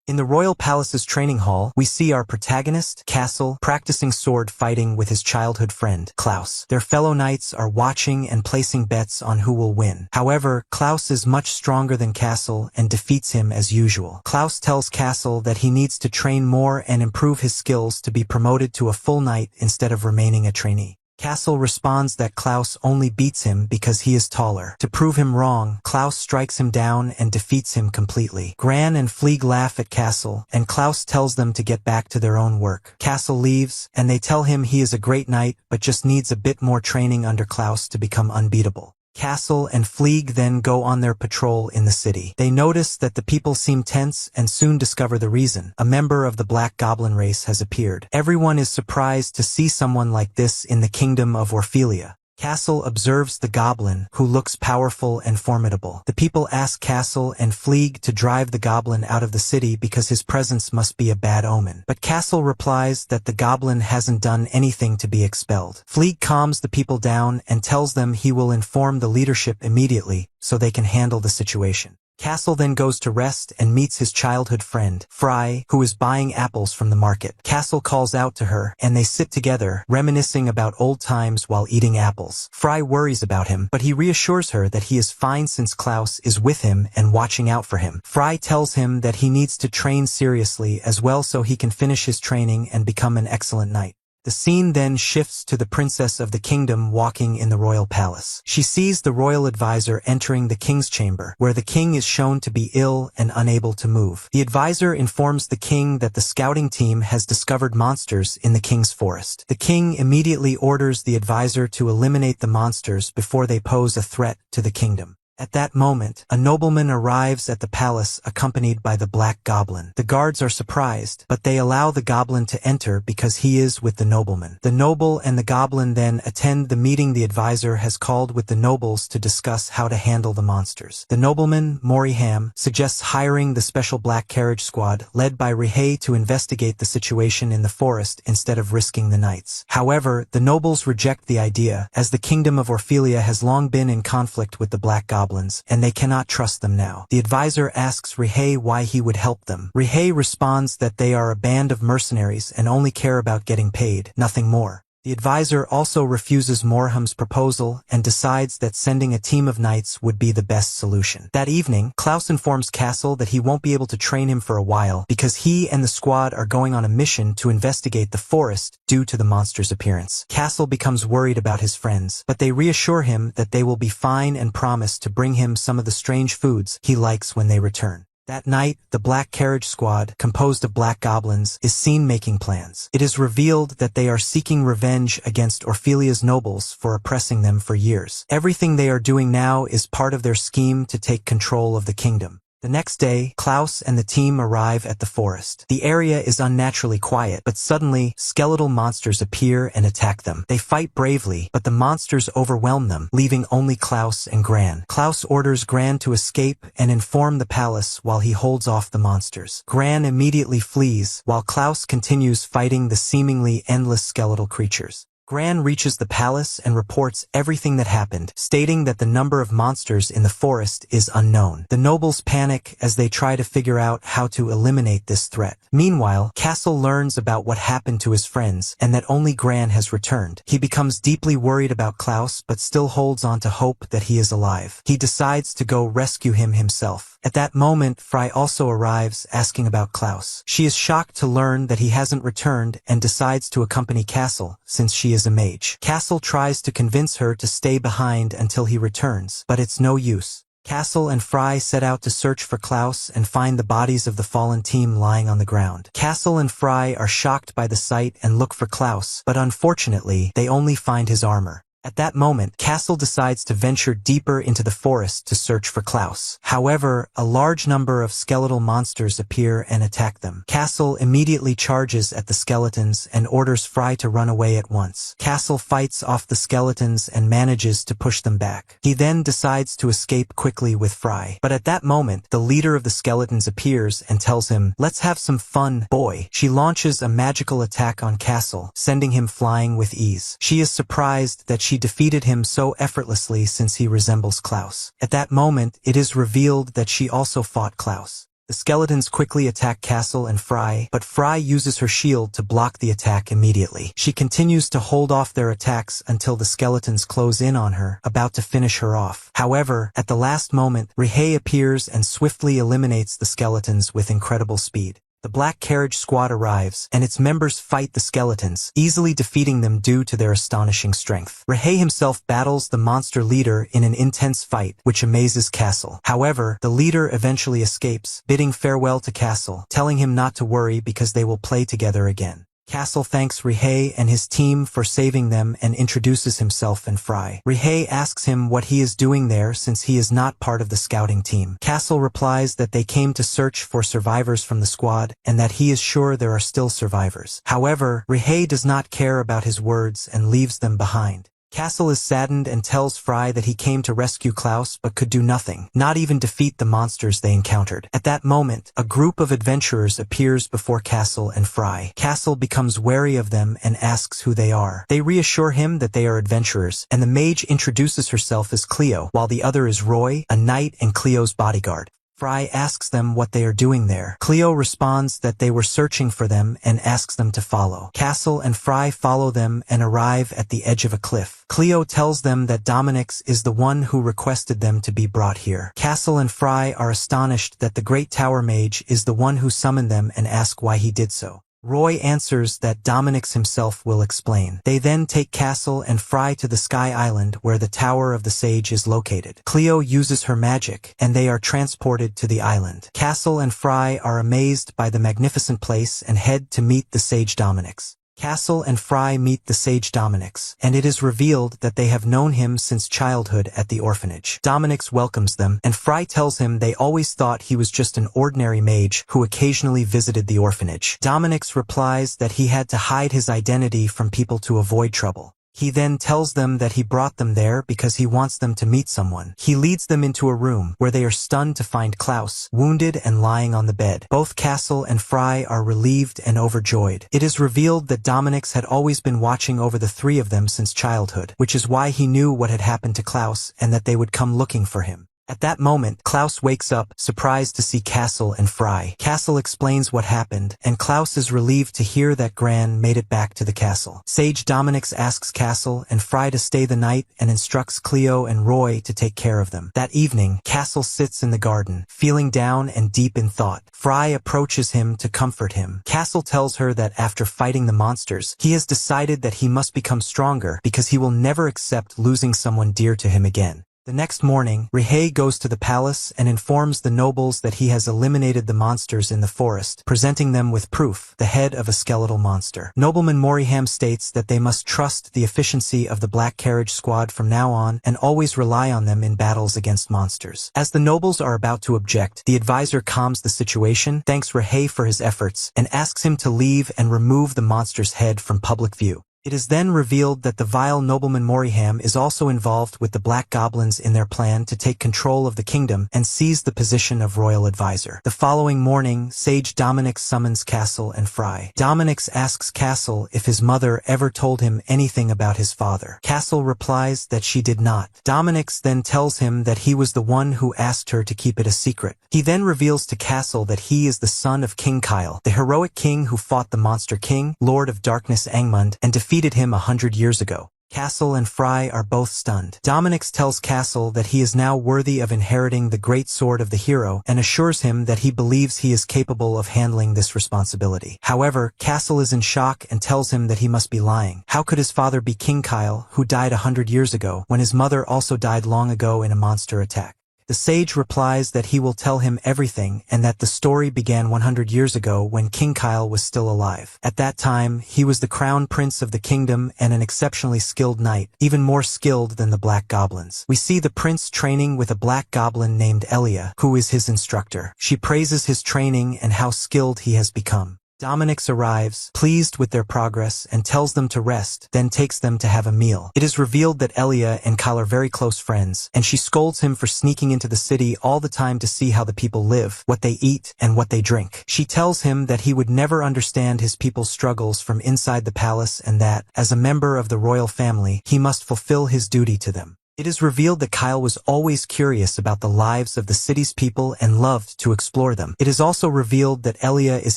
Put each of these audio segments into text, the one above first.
In the royal palace's training hall, we see our protagonist, Castle, practicing sword fighting with his childhood friend, Klaus. Their fellow knights are watching and placing bets on who will win. However, Klaus is much stronger than Castle and defeats him as usual. Klaus tells Castle that he needs to train more and improve his skills to be promoted to a full knight instead of remaining a trainee. Castle responds that Klaus only beats him because he is taller. To prove him wrong, Klaus strikes him down and defeats him completely. Gran and Fleeg laugh at Castle, and Klaus tells them to get back to their own work. Castle leaves, and they tell him he is a great knight but just needs a bit more training under Klaus to become unbeatable. Castle and Fleeg then go on their patrol in the city. They notice that the people seem tense and soon discover the reason. A member of the Black Goblin race has appeared. Everyone is surprised to see someone like this in the kingdom of Orphelia. Castle observes the goblin, who looks powerful and formidable. The people ask Castle and Fleeg to drive the goblin out of the city because his presence must be a bad omen. But Castle replies that the goblin hasn't done anything to be expelled. Fleeg calms the people down and tells them he will inform the leadership immediately so they can handle the situation. Castle then goes to rest and meets his childhood friend, Fry, who is buying apples from the market. Castle calls out to her, and they sit together, reminiscing about old times while eating apples. Fry worries about him, but he reassures her that he is fine since Klaus is with him and watching out for him. Fry tells him that he needs to train seriously as well so he can finish his training and become an excellent knight. The scene then shifts to the princess of the kingdom walking in the royal palace. She sees the royal advisor entering the king's chamber, where the king is shown to be ill and unable to move. The advisor informs the king that the scouting team has discovered monsters in the king's forest. The king immediately orders the advisor to eliminate the monsters before they pose a threat to the kingdom. At that moment, a nobleman arrives at the palace accompanied by the Black Goblin. The guards are surprised, but they allow the goblin to enter because he is with the nobleman. The noble and the goblin then attend the meeting the advisor has called with the nobles to discuss how to handle the monsters. The nobleman, Moriham, suggests hiring the special black carriage squad led by Rihei to investigate the situation in the forest instead of risking the knights. However, the nobles reject the idea, as the kingdom of Orphelia has long been in conflict with the Black Goblin, and they cannot trust them now. The advisor asks Rihei why he would help them. Rihei responds that they are a band of mercenaries and only care about getting paid, nothing more. The advisor also refuses Morham's proposal and decides that sending a team of knights would be the best solution. That evening, Klaus informs Castle that he won't be able to train him for a while because he and the squad are going on a mission to investigate the forest due to the monster's appearance. Castle becomes worried about his friends, but they reassure him that they will be fine and promise to bring him some of the strange foods he likes when they return. That night, the Black Carriage Squad, composed of black goblins, is seen making plans. It is revealed that they are seeking revenge against Orphelia's nobles for oppressing them for years. Everything they are doing now is part of their scheme to take control of the kingdom. The next day, Klaus and the team arrive at the forest. The area is unnaturally quiet, but suddenly, skeletal monsters appear and attack them. They fight bravely, but the monsters overwhelm them, leaving only Klaus and Gran. Klaus orders Gran to escape and inform the palace while he holds off the monsters. Gran immediately flees, while Klaus continues fighting the seemingly endless skeletal creatures. Gran reaches the palace and reports everything that happened, stating that the number of monsters in the forest is unknown. The nobles panic as they try to figure out how to eliminate this threat. Meanwhile, Castle learns about what happened to his friends and that only Gran has returned. He becomes deeply worried about Klaus but still holds on to hope that he is alive. He decides to go rescue him himself. At that moment, Fry also arrives, asking about Klaus. She is shocked to learn that he hasn't returned and decides to accompany Castle, since she is a mage. Castle tries to convince her to stay behind until he returns, but it's no use. Castle and Fry set out to search for Klaus and find the bodies of the fallen team lying on the ground. Castle and Fry are shocked by the sight and look for Klaus, but unfortunately, they only find his armor. At that moment, Castle decides to venture deeper into the forest to search for Klaus. However, a large number of skeletal monsters appear and attack them. Castle immediately charges at the skeletons and orders Fry to run away at once. Castle fights off the skeletons and manages to push them back. He then decides to escape quickly with Fry. But at that moment, the leader of the skeletons appears and tells him, "Let's have some fun, boy." She launches a magical attack on Castle, sending him flying with ease. She is surprised that she defeated him so effortlessly since he resembles Klaus. At that moment, it is revealed that she also fought Klaus. The skeletons quickly attack Castle and Fry, but Fry uses her shield to block the attack immediately. She continues to hold off their attacks until the skeletons close in on her, about to finish her off. However, at the last moment, Rihei appears and swiftly eliminates the skeletons with incredible speed. The Black Carriage Squad arrives, and its members fight the skeletons, easily defeating them due to their astonishing strength. Rihei himself battles the monster leader in an intense fight, which amazes Castle. However, the leader eventually escapes, bidding farewell to Castle, telling him not to worry because they will play together again. Castle thanks Rihei and his team for saving them and introduces himself and Fry. Rihei asks him what he is doing there since he is not part of the scouting team. Castle replies that they came to search for survivors from the squad and that he is sure there are still survivors. However, Rihei does not care about his words and leaves them behind. Castle is saddened and tells Fry that he came to rescue Klaus but could do nothing, not even defeat the monsters they encountered. At that moment, a group of adventurers appears before Castle and Fry. Castle becomes wary of them and asks who they are. They reassure him that they are adventurers, and the mage introduces herself as Cleo, while the other is Roy, a knight and Cleo's bodyguard. Fry asks them what they are doing there. Cleo responds that they were searching for them and asks them to follow. Castle and Fry follow them and arrive at the edge of a cliff. Cleo tells them that Dominix is the one who requested them to be brought here. Castle and Fry are astonished that the Great Tower Mage is the one who summoned them and ask why he did so. Roy answers that Dominix himself will explain. They then take Castle and Fry to the Sky Island where the Tower of the Sage is located. Cleo uses her magic, and they are transported to the island. Castle and Fry are amazed by the magnificent place and head to meet the Sage Dominix. Castle and Fry meet the Sage Dominix, and it is revealed that they have known him since childhood at the orphanage. Dominix welcomes them, and Fry tells him they always thought he was just an ordinary mage who occasionally visited the orphanage. Dominix replies that he had to hide his identity from people to avoid trouble. He then tells them that he brought them there because he wants them to meet someone. He leads them into a room where they are stunned to find Klaus, wounded and lying on the bed. Both Castle and Fry are relieved and overjoyed. It is revealed that Dominix had always been watching over the three of them since childhood, which is why he knew what had happened to Klaus and that they would come looking for him. At that moment, Klaus wakes up, surprised to see Castle and Fry. Castle explains what happened, and Klaus is relieved to hear that Gran made it back to the castle. Sage Dominix asks Castle and Fry to stay the night and instructs Cleo and Roy to take care of them. That evening, Castle sits in the garden, feeling down and deep in thought. Fry approaches him to comfort him. Castle tells her that after fighting the monsters, he has decided that he must become stronger because he will never accept losing someone dear to him again. The next morning, Rihei goes to the palace and informs the nobles that he has eliminated the monsters in the forest, presenting them with proof, the head of a skeletal monster. Nobleman Moriham states that they must trust the efficiency of the Black Carriage Squad from now on and always rely on them in battles against monsters. As the nobles are about to object, the advisor calms the situation, thanks Rihei for his efforts, and asks him to leave and remove the monster's head from public view. It is then revealed that the vile nobleman Moriham is also involved with the Black Goblins in their plan to take control of the kingdom and seize the position of royal advisor. The following morning, Sage Dominix summons Castle and Fry. Dominix asks Castle if his mother ever told him anything about his father. Castle replies that she did not. Dominix then tells him that he was the one who asked her to keep it a secret. He then reveals to Castle that he is the son of King Kyle, the heroic king who fought the Monster King, Lord of Darkness Angmund, and defeated him 100 years ago. Castle and Fry are both stunned. Dominix tells Castle that he is now worthy of inheriting the great sword of the hero and assures him that he believes he is capable of handling this responsibility. However, Castle is in shock and tells him that he must be lying. How could his father be King Kyle, who died 100 years ago, when his mother also died long ago in a monster attack? The sage replies that he will tell him everything and that the story began 100 years ago when King Kyle was still alive. At that time, he was the crown prince of the kingdom and an exceptionally skilled knight, even more skilled than the Black Goblins. We see the prince training with a Black Goblin named Elia, who is his instructor. She praises his training and how skilled he has become. Dominix arrives, pleased with their progress, and tells them to rest, then takes them to have a meal. It is revealed that Elia and Kyle are very close friends, and she scolds him for sneaking into the city all the time to see how the people live, what they eat, and what they drink. She tells him that he would never understand his people's struggles from inside the palace and that, as a member of the royal family, he must fulfill his duty to them. It is revealed that Kyle was always curious about the lives of the city's people and loved to explore them. It is also revealed that Elia is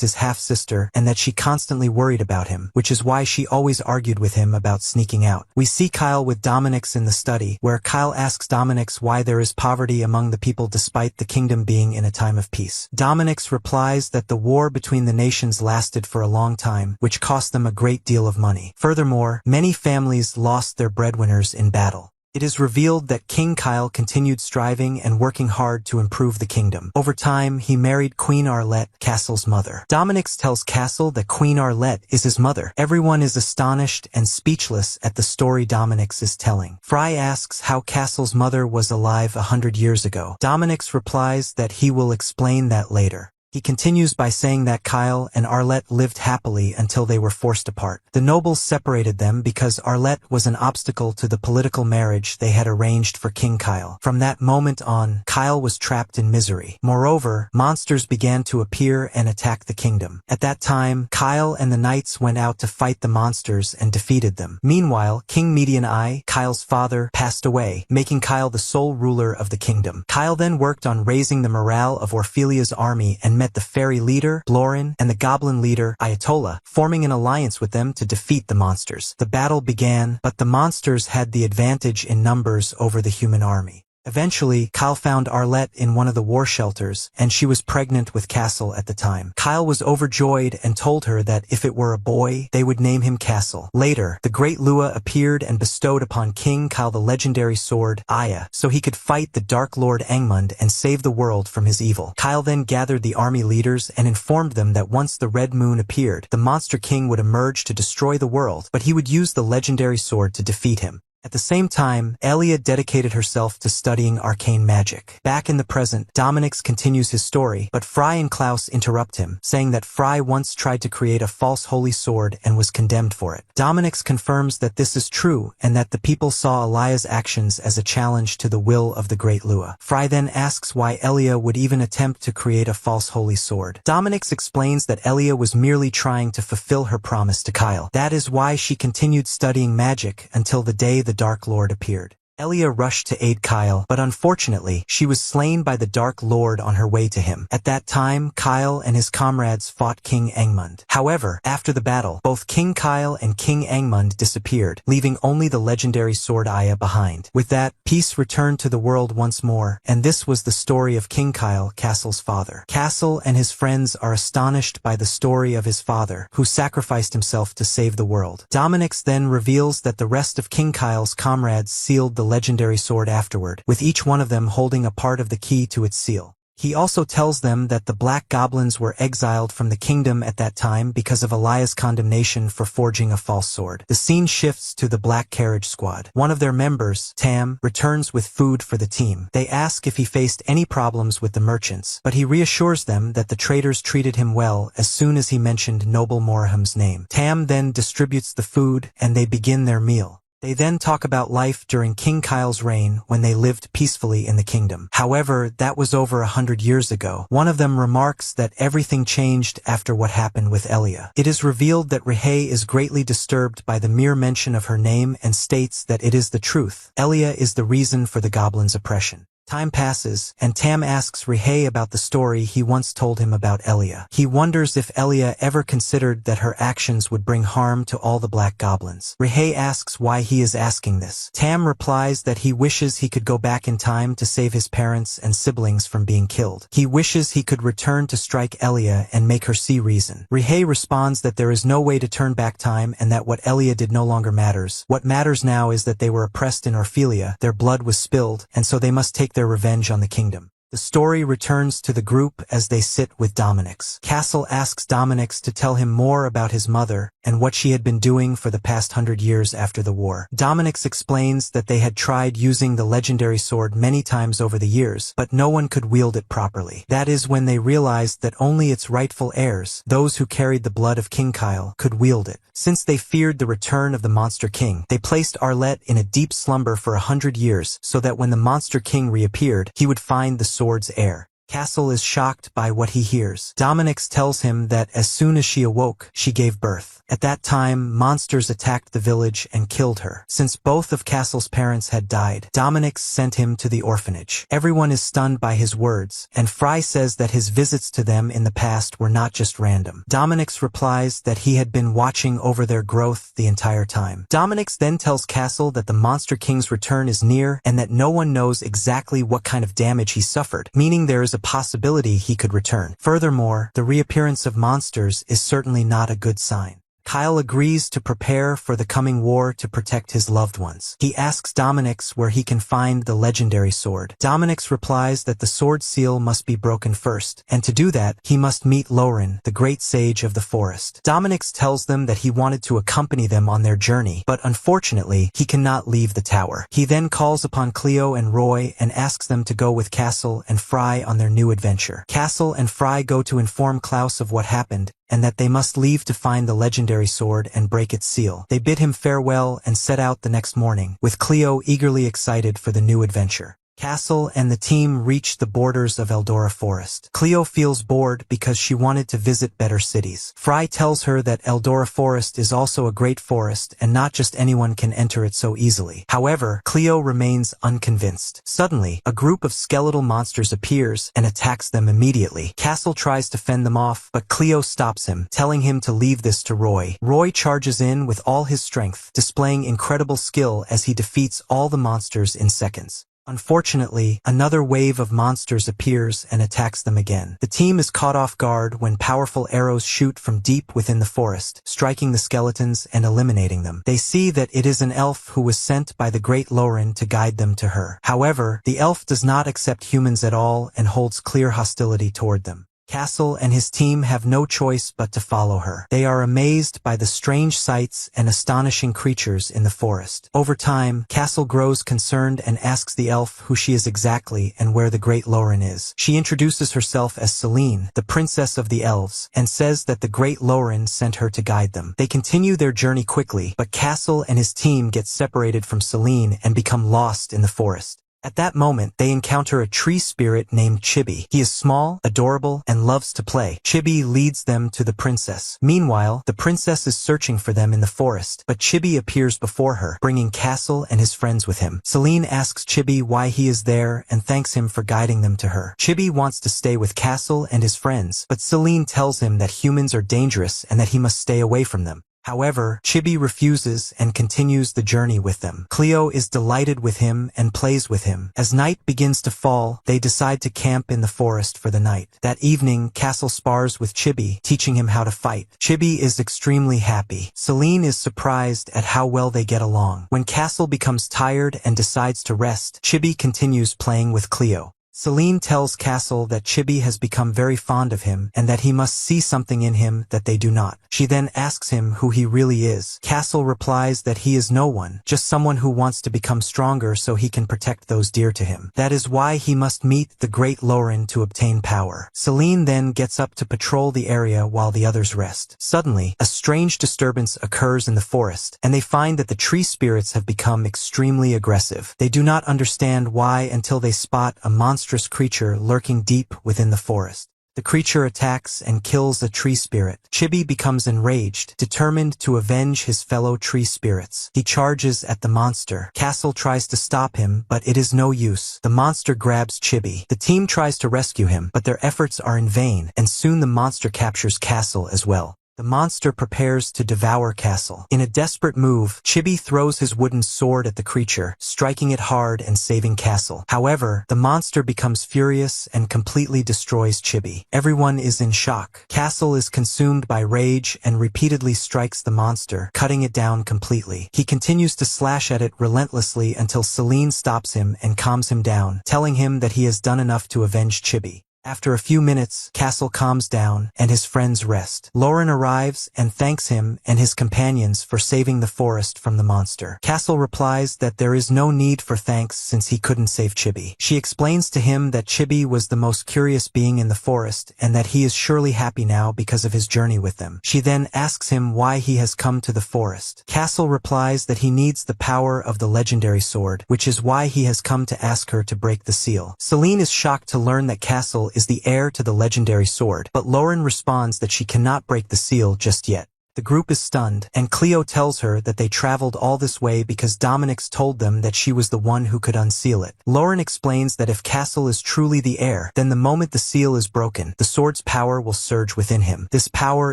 his half-sister and that she constantly worried about him, which is why she always argued with him about sneaking out. We see Kyle with Dominix in the study, where Kyle asks Dominix why there is poverty among the people despite the kingdom being in a time of peace. Dominix replies that the war between the nations lasted for a long time, which cost them a great deal of money. Furthermore, many families lost their breadwinners in battle. It is revealed that King Kyle continued striving and working hard to improve the kingdom. Over time, he married Queen Arlette, Castle's mother. Dominix tells Castle that Queen Arlette is his mother. Everyone is astonished and speechless at the story Dominix is telling. Fry asks how Castle's mother was alive 100 years ago. Dominix replies that he will explain that later. He continues by saying that Kyle and Arlette lived happily until they were forced apart. The nobles separated them because Arlette was an obstacle to the political marriage they had arranged for King Kyle. From that moment on, Kyle was trapped in misery. Moreover, monsters began to appear and attack the kingdom. At that time, Kyle and the knights went out to fight the monsters and defeated them. Meanwhile, King Median Eye, Kyle's father, passed away, making Kyle the sole ruler of the kingdom. Kyle then worked on raising the morale of Orphelia's army and met the fairy leader, Blorin, and the goblin leader, Ayatollah, forming an alliance with them to defeat the monsters. The battle began, but the monsters had the advantage in numbers over the human army. Eventually, Kyle found Arlette in one of the war shelters, and she was pregnant with Castle at the time. Kyle was overjoyed and told her that if it were a boy, they would name him Castle. Later, the Great Lua appeared and bestowed upon King Kyle the legendary sword, Aya, so he could fight the Dark Lord Angmund and save the world from his evil. Kyle then gathered the army leaders and informed them that once the Red Moon appeared, the Monster King would emerge to destroy the world, but he would use the legendary sword to defeat him. At the same time, Elia dedicated herself to studying arcane magic. Back in the present, Dominix continues his story, but Fry and Klaus interrupt him, saying that Fry once tried to create a false holy sword and was condemned for it. Dominix confirms that this is true and that the people saw Elia's actions as a challenge to the will of the Great Lua. Fry then asks why Elia would even attempt to create a false holy sword. Dominix explains that Elia was merely trying to fulfill her promise to Kyle. That is why she continued studying magic until the day the Dark Lord appeared. Elia rushed to aid Kyle, but unfortunately, she was slain by the Dark Lord on her way to him. At that time, Kyle and his comrades fought King Angmund. However, after the battle, both King Kyle and King Angmund disappeared, leaving only the legendary sword Aya behind. With that, peace returned to the world once more, and this was the story of King Kyle, Castle's father. Castle and his friends are astonished by the story of his father, who sacrificed himself to save the world. Dominix then reveals that the rest of King Kyle's comrades sealed the legendary sword afterward, with each one of them holding a part of the key to its seal. He also tells them that the black goblins were exiled from the kingdom at that time because of Elia's condemnation for forging a false sword. The scene shifts to the Black Carriage Squad. One of their members, Tam, returns with food for the team. They ask if he faced any problems with the merchants, but he reassures them that the traders treated him well as soon as he mentioned Noble Moraham's name. Tam then distributes the food, and they begin their meal. They then talk about life during King Kyle's reign when they lived peacefully in the kingdom. However, that was over 100 years ago. One of them remarks that everything changed after what happened with Elia. It is revealed that Rihei is greatly disturbed by the mere mention of her name and states that it is the truth. Elia is the reason for the goblins' oppression. Time passes, and Tam asks Rihei about the story he once told him about Elia. He wonders if Elia ever considered that her actions would bring harm to all the black goblins. Rihei asks why he is asking this. Tam replies that he wishes he could go back in time to save his parents and siblings from being killed. He wishes he could return to strike Elia and make her see reason. Rihei responds that there is no way to turn back time and that what Elia did no longer matters. What matters now is that they were oppressed in Orphelia, their blood was spilled, and so they must take their revenge on the kingdom. The story returns to the group as they sit with Dominix. Castle asks Dominix to tell him more about his mother and what she had been doing for the past 100 years after the war. Dominix explains that they had tried using the legendary sword many times over the years, but no one could wield it properly. That is when they realized that only its rightful heirs, those who carried the blood of King Kyle, could wield it. Since they feared the return of the Monster King, they placed Arlette in a deep slumber for 100 years so that when the Monster King reappeared, he would find the sword's heir. Castle is shocked by what he hears. Dominix tells him that as soon as she awoke, she gave birth. At that time, monsters attacked the village and killed her. Since both of Castle's parents had died, Dominix sent him to the orphanage. Everyone is stunned by his words, and Fry says that his visits to them in the past were not just random. Dominix replies that he had been watching over their growth the entire time. Dominix then tells Castle that the Monster King's return is near and that no one knows exactly what kind of damage he suffered, meaning there is a possibility he could return. Furthermore, the reappearance of monsters is certainly not a good sign. Kyle agrees to prepare for the coming war to protect his loved ones. He asks Dominix where he can find the legendary sword. Dominix replies that the sword seal must be broken first, and to do that, he must meet Lauren, the great sage of the forest. Dominix tells them that he wanted to accompany them on their journey, but unfortunately, he cannot leave the tower. He then calls upon Cleo and Roy and asks them to go with Castle and Fry on their new adventure. Castle and Fry go to inform Klaus of what happened, and that they must leave to find the legendary sword and break its seal. They bid him farewell and set out the next morning, with Cleo eagerly excited for the new adventure. Castle and the team reach the borders of Eldora Forest. Cleo feels bored because she wanted to visit better cities. Fry tells her that Eldora Forest is also a great forest and not just anyone can enter it so easily. However, Cleo remains unconvinced. Suddenly, a group of skeletal monsters appears and attacks them immediately. Castle tries to fend them off, but Cleo stops him, telling him to leave this to Roy. Roy charges in with all his strength, displaying incredible skill as he defeats all the monsters in seconds. Unfortunately, another wave of monsters appears and attacks them again. The team is caught off guard when powerful arrows shoot from deep within the forest, striking the skeletons and eliminating them. They see that it is an elf who was sent by the great Lauren to guide them to her. However, the elf does not accept humans at all and holds clear hostility toward them. Castle and his team have no choice but to follow her. They are amazed by the strange sights and astonishing creatures in the forest. Over time, Castle grows concerned and asks the elf who she is exactly and where the great Lauren is. She introduces herself as Celine, the princess of the elves, and says that the great Lauren sent her to guide them. They continue their journey quickly, but Castle and his team get separated from Celine and become lost in the forest. At that moment, they encounter a tree spirit named Chibi. He is small, adorable, and loves to play. Chibi leads them to the princess. Meanwhile, the princess is searching for them in the forest, but Chibi appears before her, bringing Castle and his friends with him. Celine asks Chibi why he is there and thanks him for guiding them to her. Chibi wants to stay with Castle and his friends, but Celine tells him that humans are dangerous and that he must stay away from them. However, Chibi refuses and continues the journey with them. Cleo is delighted with him and plays with him. As night begins to fall, they decide to camp in the forest for the night. That evening, Castle spars with Chibi, teaching him how to fight. Chibi is extremely happy. Celine is surprised at how well they get along. When Castle becomes tired and decides to rest, Chibi continues playing with Cleo. Celine tells Castle that Chibi has become very fond of him and that he must see something in him that they do not. She then asks him who he really is. Castle replies that he is no one, just someone who wants to become stronger so he can protect those dear to him. That is why he must meet the great Lauren to obtain power. Celine then gets up to patrol the area while the others rest. Suddenly, a strange disturbance occurs in the forest, and they find that the tree spirits have become extremely aggressive. They do not understand why until they spot a monstrous creature lurking deep within the forest. The creature attacks and kills a tree spirit. Chibi becomes enraged, determined to avenge his fellow tree spirits. He charges at the monster. Castle tries to stop him, but it is no use. The monster grabs Chibi. The team tries to rescue him, but their efforts are in vain, and soon the monster captures Castle as well. The monster prepares to devour Castle. In a desperate move, Chibi throws his wooden sword at the creature, striking it hard and saving Castle. However, the monster becomes furious and completely destroys Chibi. Everyone is in shock. Castle is consumed by rage and repeatedly strikes the monster, cutting it down completely. He continues to slash at it relentlessly until Celine stops him and calms him down, telling him that he has done enough to avenge Chibi. After a few minutes, Castle calms down, and his friends rest. Lauren arrives and thanks him and his companions for saving the forest from the monster. Castle replies that there is no need for thanks since he couldn't save Chibi. She explains to him that Chibi was the most curious being in the forest and that he is surely happy now because of his journey with them. She then asks him why he has come to the forest. Castle replies that he needs the power of the legendary sword, which is why he has come to ask her to break the seal. Celine is shocked to learn that Castle is the heir to the legendary sword, but Lauren responds that she cannot break the seal just yet. The group is stunned, and Cleo tells her that they traveled all this way because Dominic's told them that she was the one who could unseal it. Lauren explains that if Castle is truly the heir, then the moment the seal is broken, the sword's power will surge within him. This power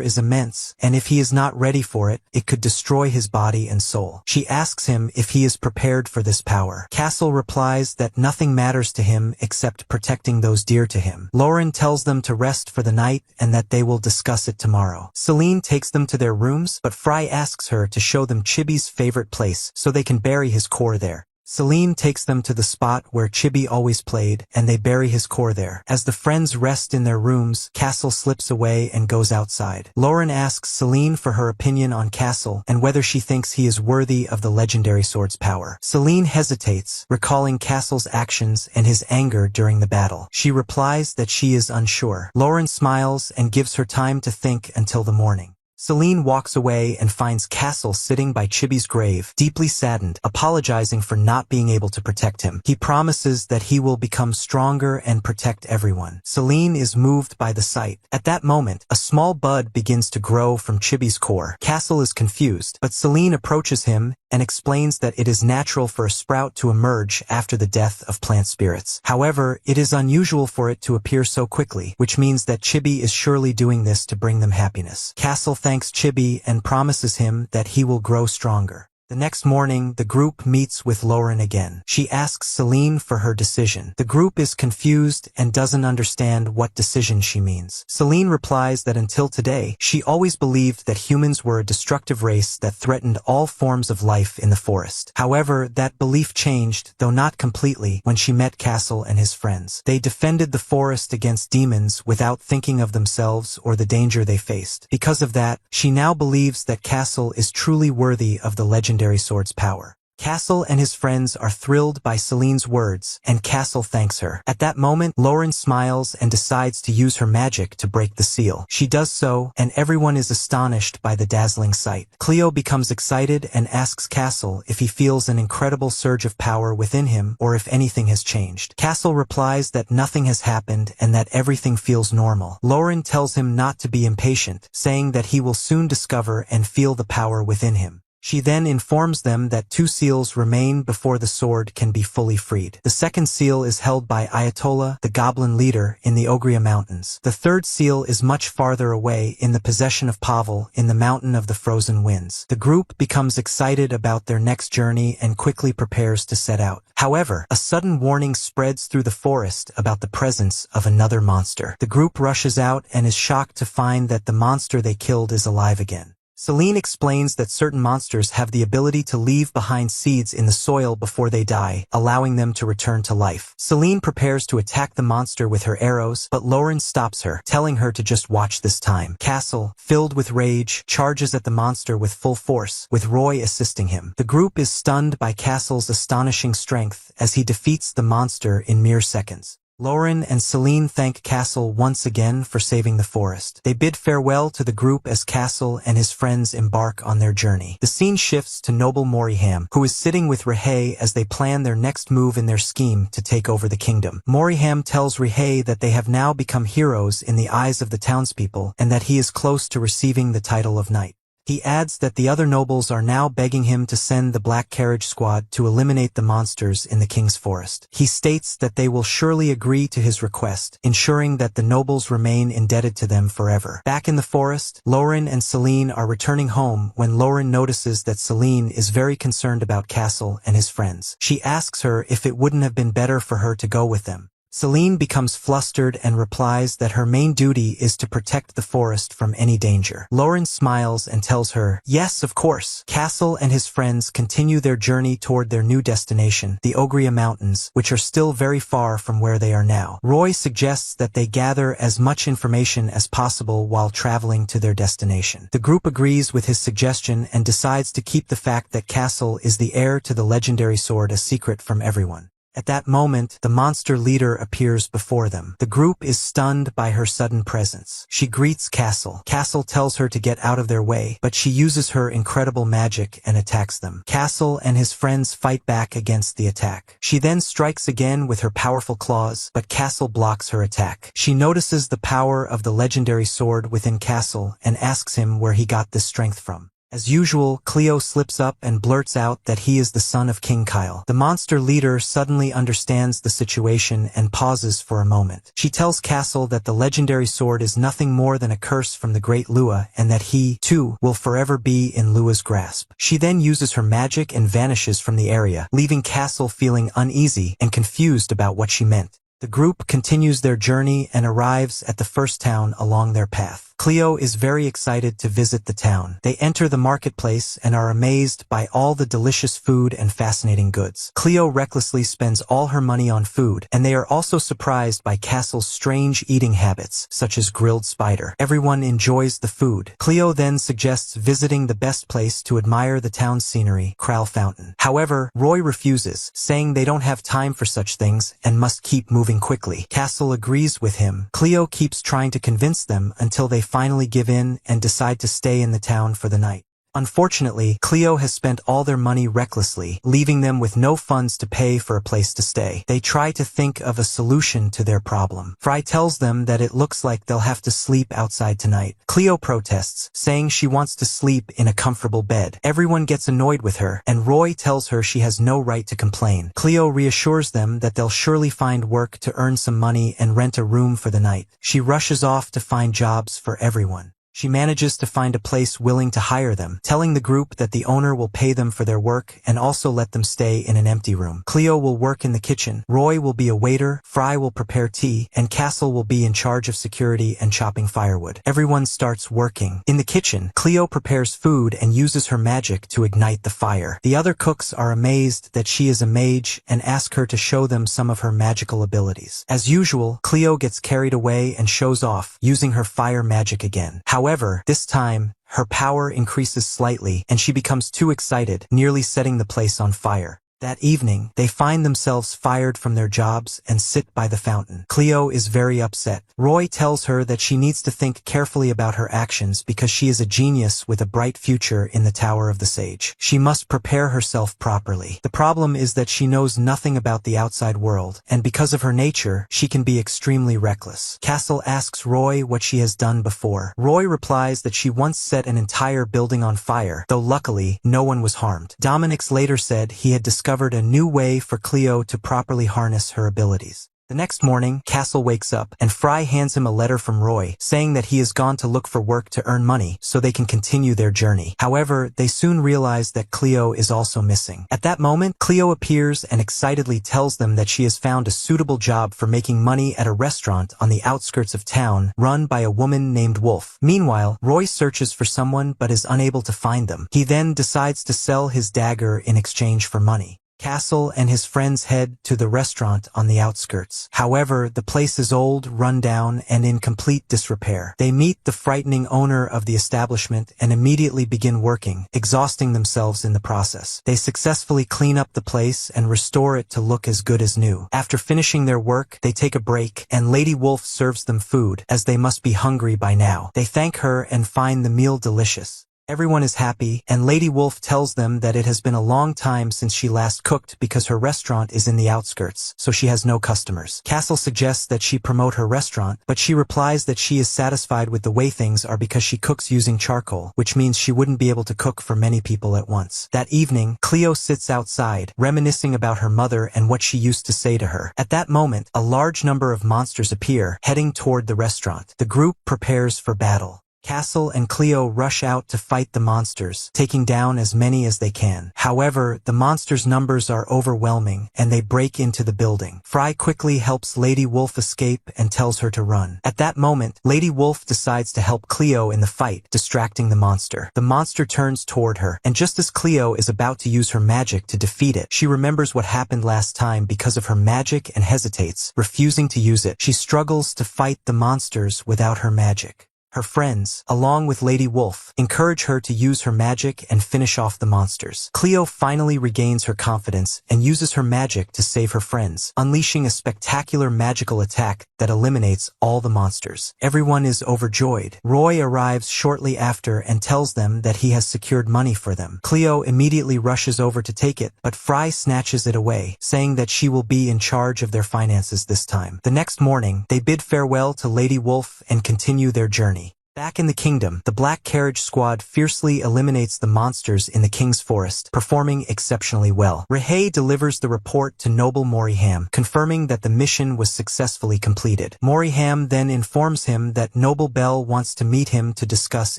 is immense, and if he is not ready for it, it could destroy his body and soul. She asks him if he is prepared for this power. Castle replies that nothing matters to him except protecting those dear to him. Lauren tells them to rest for the night and that they will discuss it tomorrow. Celine takes them to their rooms, but Fry asks her to show them Chibi's favorite place so they can bury his core there. Celine takes them to the spot where Chibi always played, and they bury his core there. As the friends rest in their rooms, Castle slips away and goes outside. Lauren asks Celine for her opinion on Castle and whether she thinks he is worthy of the legendary sword's power. Celine hesitates, recalling Castle's actions and his anger during the battle. She replies that she is unsure. Lauren smiles and gives her time to think until the morning. Celine walks away and finds Castle sitting by Chibi's grave, deeply saddened, apologizing for not being able to protect him. He promises that he will become stronger and protect everyone. Celine is moved by the sight. At that moment, a small bud begins to grow from Chibi's core. Castle is confused, but Celine approaches him and explains that it is natural for a sprout to emerge after the death of plant spirits. However, it is unusual for it to appear so quickly, which means that Chibi is surely doing this to bring them happiness. Castle thanks Chibi and promises him that he will grow stronger. The next morning, the group meets with Lauren again. She asks Celine for her decision. The group is confused and doesn't understand what decision she means. Celine replies that until today, she always believed that humans were a destructive race that threatened all forms of life in the forest. However, that belief changed, though not completely, when she met Castle and his friends. They defended the forest against demons without thinking of themselves or the danger they faced. Because of that, she now believes that Castle is truly worthy of the legendary sword's power. Castle and his friends are thrilled by Celine's words, and Castle thanks her. At that moment, Lauren smiles and decides to use her magic to break the seal. She does so, and everyone is astonished by the dazzling sight. Cleo becomes excited and asks Castle if he feels an incredible surge of power within him or if anything has changed. Castle replies that nothing has happened and that everything feels normal. Lauren tells him not to be impatient, saying that he will soon discover and feel the power within him. She then informs them that 2 seals remain before the sword can be fully freed. The second seal is held by Ayatollah, the goblin leader, in the Ogrea Mountains. The third seal is much farther away in the possession of Pavel in the Mountain of the Frozen Winds. The group becomes excited about their next journey and quickly prepares to set out. However, a sudden warning spreads through the forest about the presence of another monster. The group rushes out and is shocked to find that the monster they killed is alive again. Celine explains that certain monsters have the ability to leave behind seeds in the soil before they die, allowing them to return to life. Celine prepares to attack the monster with her arrows, but Lauren stops her, telling her to just watch this time. Castle, filled with rage, charges at the monster with full force, with Roy assisting him. The group is stunned by Castle's astonishing strength as he defeats the monster in mere seconds. Lauren and Celine thank Castle once again for saving the forest. They bid farewell to the group as Castle and his friends embark on their journey. The scene shifts to Noble Moriham, who is sitting with Rihei as they plan their next move in their scheme to take over the kingdom. Moriham tells Rihei that they have now become heroes in the eyes of the townspeople and that he is close to receiving the title of knight. He adds that the other nobles are now begging him to send the Black Carriage Squad to eliminate the monsters in the king's forest. He states that they will surely agree to his request, ensuring that the nobles remain indebted to them forever. Back in the forest, Lauren and Celine are returning home when Lauren notices that Celine is very concerned about Castle and his friends. She asks her if it wouldn't have been better for her to go with them. Celine becomes flustered and replies that her main duty is to protect the forest from any danger. Lauren smiles and tells her, yes, of course. Castle and his friends continue their journey toward their new destination, the Ogrea Mountains, which are still very far from where they are now. Roy suggests that they gather as much information as possible while traveling to their destination. The group agrees with his suggestion and decides to keep the fact that Castle is the heir to the legendary sword a secret from everyone. At that moment, the monster leader appears before them. The group is stunned by her sudden presence. She greets Castle. Castle tells her to get out of their way, but she uses her incredible magic and attacks them. Castle and his friends fight back against the attack. She then strikes again with her powerful claws, but Castle blocks her attack. She notices the power of the legendary sword within Castle and asks him where he got this strength from. As usual, Cleo slips up and blurts out that he is the son of King Kyle. The monster leader suddenly understands the situation and pauses for a moment. She tells Castle that the legendary sword is nothing more than a curse from the great Lua and that he, too, will forever be in Lua's grasp. She then uses her magic and vanishes from the area, leaving Castle feeling uneasy and confused about what she meant. The group continues their journey and arrives at the first town along their path. Cleo is very excited to visit the town. They enter the marketplace and are amazed by all the delicious food and fascinating goods. Cleo recklessly spends all her money on food, and they are also surprised by Castle's strange eating habits, such as grilled spider. Everyone enjoys the food. Cleo then suggests visiting the best place to admire the town's scenery, Crowl Fountain. However, Roy refuses, saying they don't have time for such things and must keep moving quickly. Castle agrees with him. Cleo keeps trying to convince them until they finally give in and decide to stay in the town for the night. Unfortunately, Cleo has spent all their money recklessly, leaving them with no funds to pay for a place to stay. They try to think of a solution to their problem. Fry tells them that it looks like they'll have to sleep outside tonight. Cleo protests, saying she wants to sleep in a comfortable bed. Everyone gets annoyed with her, and Roy tells her she has no right to complain. Cleo reassures them that they'll surely find work to earn some money and rent a room for the night. She rushes off to find jobs for everyone. She manages to find a place willing to hire them, telling the group that the owner will pay them for their work and also let them stay in an empty room. Cleo will work in the kitchen, Roy will be a waiter, Fry will prepare tea, and Castle will be in charge of security and chopping firewood. Everyone starts working. In the kitchen, Cleo prepares food and uses her magic to ignite the fire. The other cooks are amazed that she is a mage and ask her to show them some of her magical abilities. As usual, Cleo gets carried away and shows off, using her fire magic again. However, this time, her power increases slightly and she becomes too excited, nearly setting the place on fire. That evening, they find themselves fired from their jobs and sit by the fountain. Cleo is very upset. Roy tells her that she needs to think carefully about her actions because she is a genius with a bright future in the Tower of the Sage. She must prepare herself properly. The problem is that she knows nothing about the outside world, and because of her nature, she can be extremely reckless. Castle asks Roy what she has done before. Roy replies that she once set an entire building on fire, though luckily, no one was harmed. Dominic's later said he had discovered a new way for Cleo to properly harness her abilities. The next morning, Castle wakes up, and Fry hands him a letter from Roy, saying that he has gone to look for work to earn money so they can continue their journey. However, they soon realize that Cleo is also missing. At that moment, Cleo appears and excitedly tells them that she has found a suitable job for making money at a restaurant on the outskirts of town, run by a woman named Wolf. Meanwhile, Roy searches for someone but is unable to find them. He then decides to sell his dagger in exchange for money. Castle and his friends head to the restaurant on the outskirts. However, the place is old, run down, and in complete disrepair. They meet the frightening owner of the establishment and immediately begin working, exhausting themselves in the process. They successfully clean up the place and restore it to look as good as new. After finishing their work, they take a break, and Lady Wolf serves them food, as they must be hungry by now. They thank her and find the meal delicious. Everyone is happy, and Lady Wolf tells them that it has been a long time since she last cooked because her restaurant is in the outskirts, so she has no customers. Castle suggests that she promote her restaurant, but she replies that she is satisfied with the way things are because she cooks using charcoal, which means she wouldn't be able to cook for many people at once. That evening, Cleo sits outside, reminiscing about her mother and what she used to say to her. At that moment, a large number of monsters appear, heading toward the restaurant. The group prepares for battle. Castle and Cleo rush out to fight the monsters, taking down as many as they can. However, the monsters' numbers are overwhelming, and they break into the building. Fry quickly helps Lady Wolf escape and tells her to run. At that moment, Lady Wolf decides to help Cleo in the fight, distracting the monster. The monster turns toward her, and just as Cleo is about to use her magic to defeat it, she remembers what happened last time because of her magic and hesitates, refusing to use it. She struggles to fight the monsters without her magic. Her friends, along with Lady Wolf, encourage her to use her magic and finish off the monsters. Cleo finally regains her confidence and uses her magic to save her friends, unleashing a spectacular magical attack that eliminates all the monsters. Everyone is overjoyed. Roy arrives shortly after and tells them that he has secured money for them. Cleo immediately rushes over to take it, but Fry snatches it away, saying that she will be in charge of their finances this time. The next morning, they bid farewell to Lady Wolf and continue their journey. Back in the kingdom, the Black Carriage Squad fiercely eliminates the monsters in the King's Forest, performing exceptionally well. Rihei delivers the report to Noble Moriham, confirming that the mission was successfully completed. Moriham then informs him that Noble Bell wants to meet him to discuss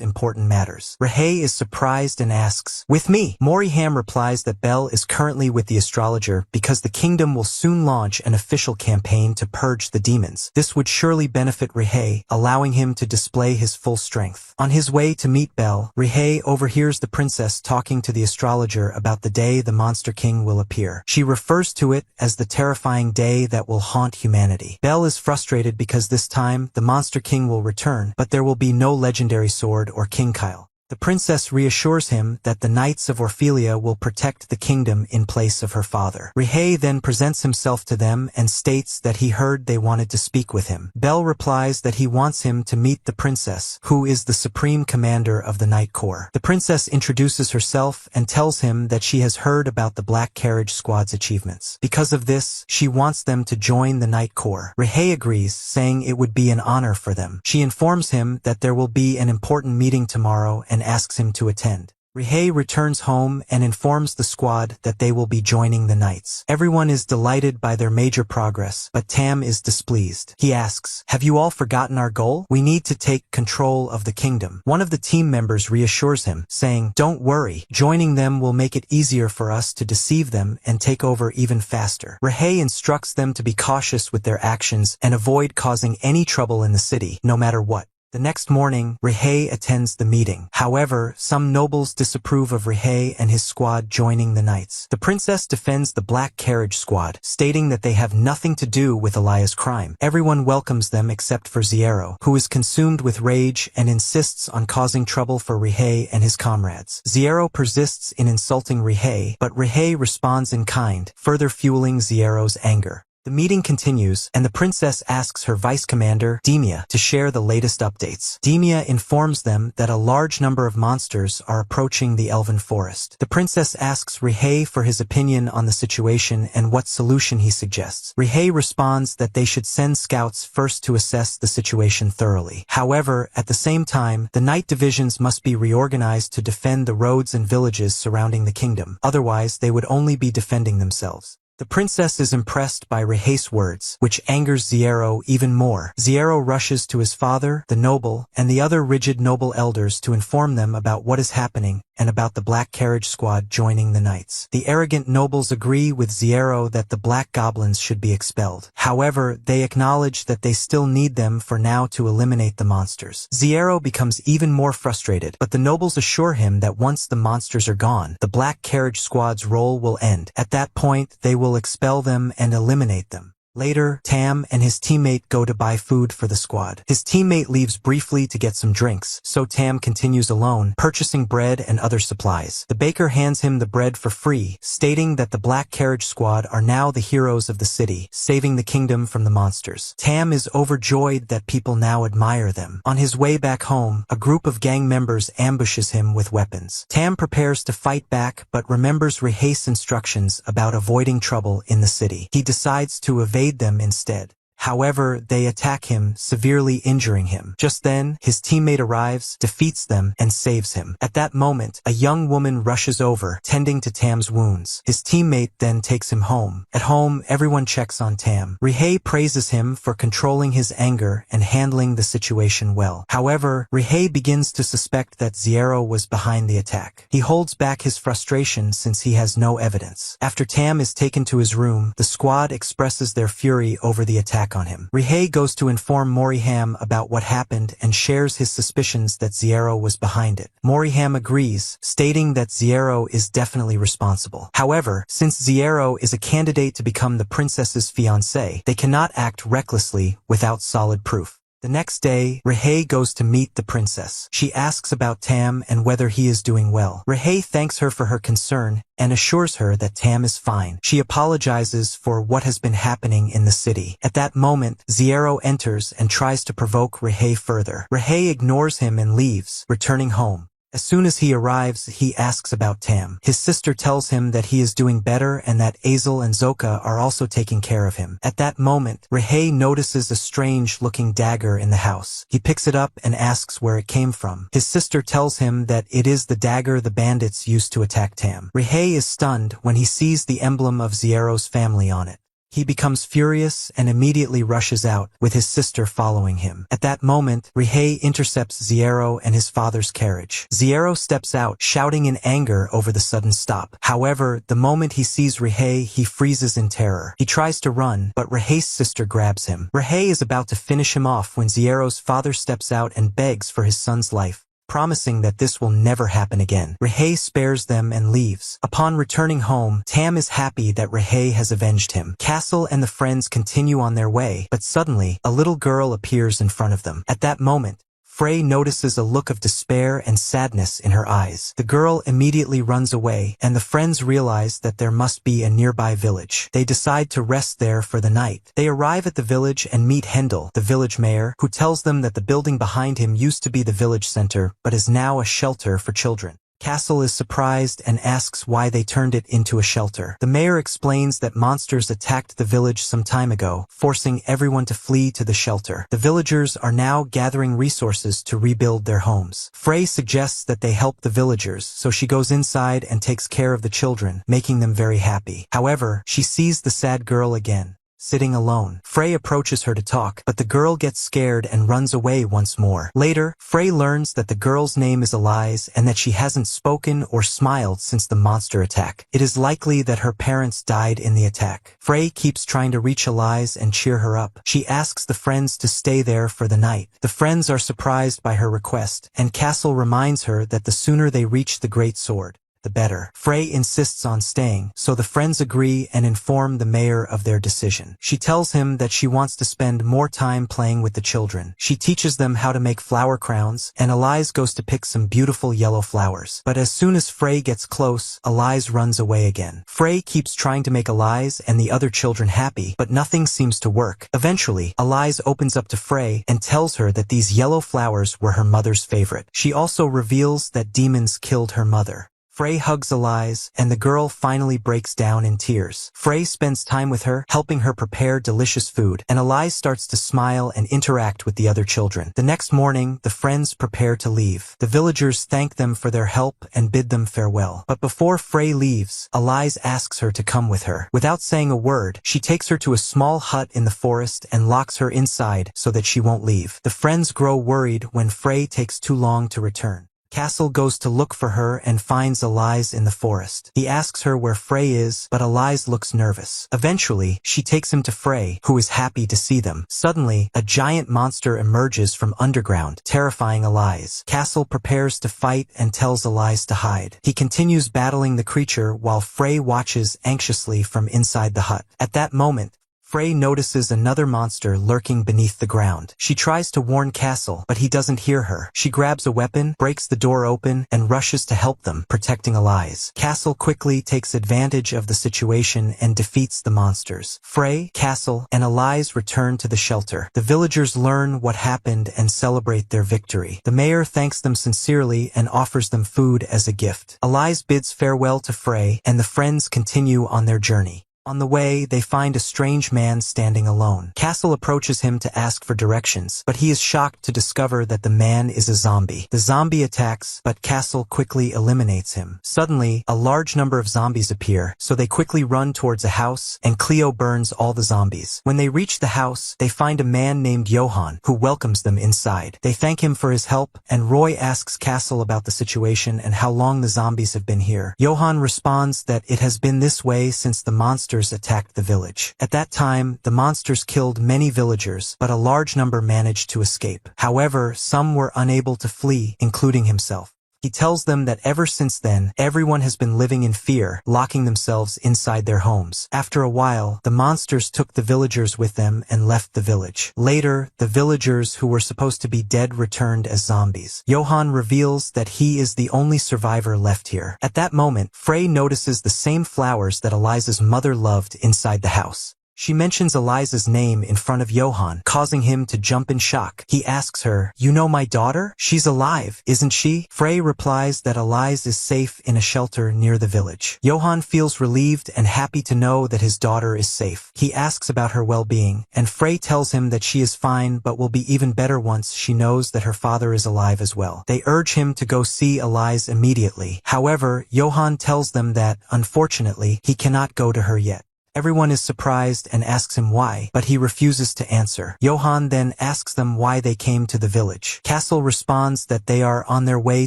important matters. Rihei is surprised and asks, "With me?" Moriham replies that Bell is currently with the astrologer because the kingdom will soon launch an official campaign to purge the demons. This would surely benefit Rihei, allowing him to display his full strength. On his way to meet Belle, Rihei overhears the princess talking to the astrologer about the day the Monster King will appear. She refers to it as the terrifying day that will haunt humanity. Belle is frustrated because this time the Monster King will return, but there will be no legendary sword or King Kyle. The princess reassures him that the Knights of Orphelia will protect the kingdom in place of her father. Rihei then presents himself to them and states that he heard they wanted to speak with him. Bell replies that he wants him to meet the princess, who is the supreme commander of the Knight Corps. The princess introduces herself and tells him that she has heard about the Black Carriage Squad's achievements. Because of this, she wants them to join the Knight Corps. Rihei agrees, saying it would be an honor for them. She informs him that there will be an important meeting tomorrow and asks him to attend. Rihei returns home and informs the squad that they will be joining the Knights. Everyone is delighted by their major progress, but Tam is displeased. He asks, "Have you all forgotten our goal? We need to take control of the kingdom." One of the team members reassures him, saying, "Don't worry, joining them will make it easier for us to deceive them and take over even faster." Rihei instructs them to be cautious with their actions and avoid causing any trouble in the city, no matter what. The next morning, Rihei attends the meeting. However, some nobles disapprove of Rihei and his squad joining the Knights. The princess defends the Black Carriage Squad, stating that they have nothing to do with Elia's crime. Everyone welcomes them except for Zierro, who is consumed with rage and insists on causing trouble for Rihei and his comrades. Zierro persists in insulting Rihei, but Rihei responds in kind, further fueling Zierro's anger. The meeting continues, and the princess asks her vice commander, Demia, to share the latest updates. Demia informs them that a large number of monsters are approaching the Elven Forest. The princess asks Rihei for his opinion on the situation and what solution he suggests. Rihei responds that they should send scouts first to assess the situation thoroughly. However, at the same time, the Knight divisions must be reorganized to defend the roads and villages surrounding the kingdom. Otherwise, they would only be defending themselves. The princess is impressed by Rihei's words, which angers Zierro even more. Zierro rushes to his father, the noble, and the other rigid noble elders to inform them about what is happening and about the Black Carriage Squad joining the Knights. The arrogant nobles agree with Zierro that the Black Goblins should be expelled. However, they acknowledge that they still need them for now to eliminate the monsters. Zierro becomes even more frustrated, but the nobles assure him that once the monsters are gone, the Black Carriage Squad's role will end. At that point, they will expel them and eliminate them. Later, Tam and his teammate go to buy food for the squad. His teammate leaves briefly to get some drinks, so Tam continues alone, purchasing bread and other supplies. The baker hands him the bread for free, stating that the Black Carriage Squad are now the heroes of the city, saving the kingdom from the monsters. Tam is overjoyed that people now admire them. On his way back home, a group of gang members ambushes him with weapons. Tam prepares to fight back, but remembers Rihei's instructions about avoiding trouble in the city. He decides to evade them instead. However, they attack him, severely injuring him. Just then, his teammate arrives, defeats them, and saves him. At that moment, a young woman rushes over, tending to Tam's wounds. His teammate then takes him home. At home, everyone checks on Tam. Rihei praises him for controlling his anger and handling the situation well. However, Rihei begins to suspect that Zierro was behind the attack. He holds back his frustration since he has no evidence. After Tam is taken to his room, the squad expresses their fury over the attack on him. Rihei goes to inform Moriham about what happened and shares his suspicions that Zierro was behind it. Moriham agrees, stating that Zierro is definitely responsible. However, since Zierro is a candidate to become the princess's fiancé, they cannot act recklessly without solid proof. The next day, Rehei goes to meet the princess. She asks about Tam and whether he is doing well. Rehei thanks her for her concern and assures her that Tam is fine. She apologizes for what has been happening in the city. At that moment, Zero enters and tries to provoke Rehei further. Rehei ignores him and leaves, returning home. As soon as he arrives, he asks about Tam. His sister tells him that he is doing better and that Azel and Zoka are also taking care of him. At that moment, Rehei notices a strange-looking dagger in the house. He picks it up and asks where it came from. His sister tells him that it is the dagger the bandits used to attack Tam. Rehei is stunned when he sees the emblem of Zero's family on it. He becomes furious and immediately rushes out, with his sister following him. At that moment, Rehei intercepts Zero and his father's carriage. Zero steps out, shouting in anger over the sudden stop. However, the moment he sees Rehei, he freezes in terror. He tries to run, but Rehei's sister grabs him. Rehei is about to finish him off when Zero's father steps out and begs for his son's life, promising that this will never happen again. Rehei spares them and leaves. Upon returning home, Tam is happy that Rehei has avenged him. Castle and the friends continue on their way, but suddenly, a little girl appears in front of them. At that moment, Frey notices a look of despair and sadness in her eyes. The girl immediately runs away, and the friends realize that there must be a nearby village. They decide to rest there for the night. They arrive at the village and meet Hendel, the village mayor, who tells them that the building behind him used to be the village center, but is now a shelter for children. Castle is surprised and asks why they turned it into a shelter. The mayor explains that monsters attacked the village some time ago, forcing everyone to flee to the shelter. The villagers are now gathering resources to rebuild their homes. Frey suggests that they help the villagers, so she goes inside and takes care of the children, making them very happy. However, she sees the sad girl again, sitting alone. Frey approaches her to talk, but the girl gets scared and runs away once more. Later, Frey learns that the girl's name is Elise and that she hasn't spoken or smiled since the monster attack. It is likely that her parents died in the attack. Frey keeps trying to reach Elise and cheer her up. She asks the friends to stay there for the night. The friends are surprised by her request, and Castle reminds her that the sooner they reach the Great Sword, the better. Frey insists on staying, so the friends agree and inform the mayor of their decision. She tells him that she wants to spend more time playing with the children. She teaches them how to make flower crowns, and Elise goes to pick some beautiful yellow flowers. But as soon as Frey gets close, Elise runs away again. Frey keeps trying to make Elise and the other children happy, but nothing seems to work. Eventually, Elise opens up to Frey and tells her that these yellow flowers were her mother's favorite. She also reveals that demons killed her mother. Frey hugs Elise, and the girl finally breaks down in tears. Frey spends time with her, helping her prepare delicious food, and Elise starts to smile and interact with the other children. The next morning, the friends prepare to leave. The villagers thank them for their help and bid them farewell. But before Frey leaves, Elise asks her to come with her. Without saying a word, she takes her to a small hut in the forest and locks her inside so that she won't leave. The friends grow worried when Frey takes too long to return. Castle goes to look for her and finds Elise in the forest. He asks her where Frey is, but Elise looks nervous. Eventually, she takes him to Frey, who is happy to see them. Suddenly, a giant monster emerges from underground, terrifying Elise. Castle prepares to fight and tells Elise to hide. He continues battling the creature while Frey watches anxiously from inside the hut. At that moment, Frey notices another monster lurking beneath the ground. She tries to warn Castle, but he doesn't hear her. She grabs a weapon, breaks the door open, and rushes to help them, protecting Elise. Castle quickly takes advantage of the situation and defeats the monsters. Frey, Castle, and Elise return to the shelter. The villagers learn what happened and celebrate their victory. The mayor thanks them sincerely and offers them food as a gift. Elise bids farewell to Frey, and the friends continue on their journey. On the way, they find a strange man standing alone. Castle approaches him to ask for directions, but he is shocked to discover that the man is a zombie. The zombie attacks, but Castle quickly eliminates him. Suddenly, a large number of zombies appear, so they quickly run towards a house, and Cleo burns all the zombies. When they reach the house, they find a man named Johan, who welcomes them inside. They thank him for his help, and Roy asks Castle about the situation and how long the zombies have been here. Johan responds that it has been this way since the monsters attacked the village. At that time, the monsters killed many villagers, but a large number managed to escape. However, some were unable to flee, including himself. He tells them that ever since then, everyone has been living in fear, locking themselves inside their homes. After a while, the monsters took the villagers with them and left the village. Later, the villagers who were supposed to be dead returned as zombies. Johan reveals that he is the only survivor left here. At that moment, Frey notices the same flowers that Eliza's mother loved inside the house. She mentions Eliza's name in front of Johan, causing him to jump in shock. He asks her, "You know my daughter? She's alive, isn't she?" Frey replies that Eliza is safe in a shelter near the village. Johan feels relieved and happy to know that his daughter is safe. He asks about her well-being, and Frey tells him that she is fine but will be even better once she knows that her father is alive as well. They urge him to go see Eliza immediately. However, Johan tells them that, unfortunately, he cannot go to her yet. Everyone is surprised and asks him why, but he refuses to answer. Johan then asks them why they came to the village. Castle responds that they are on their way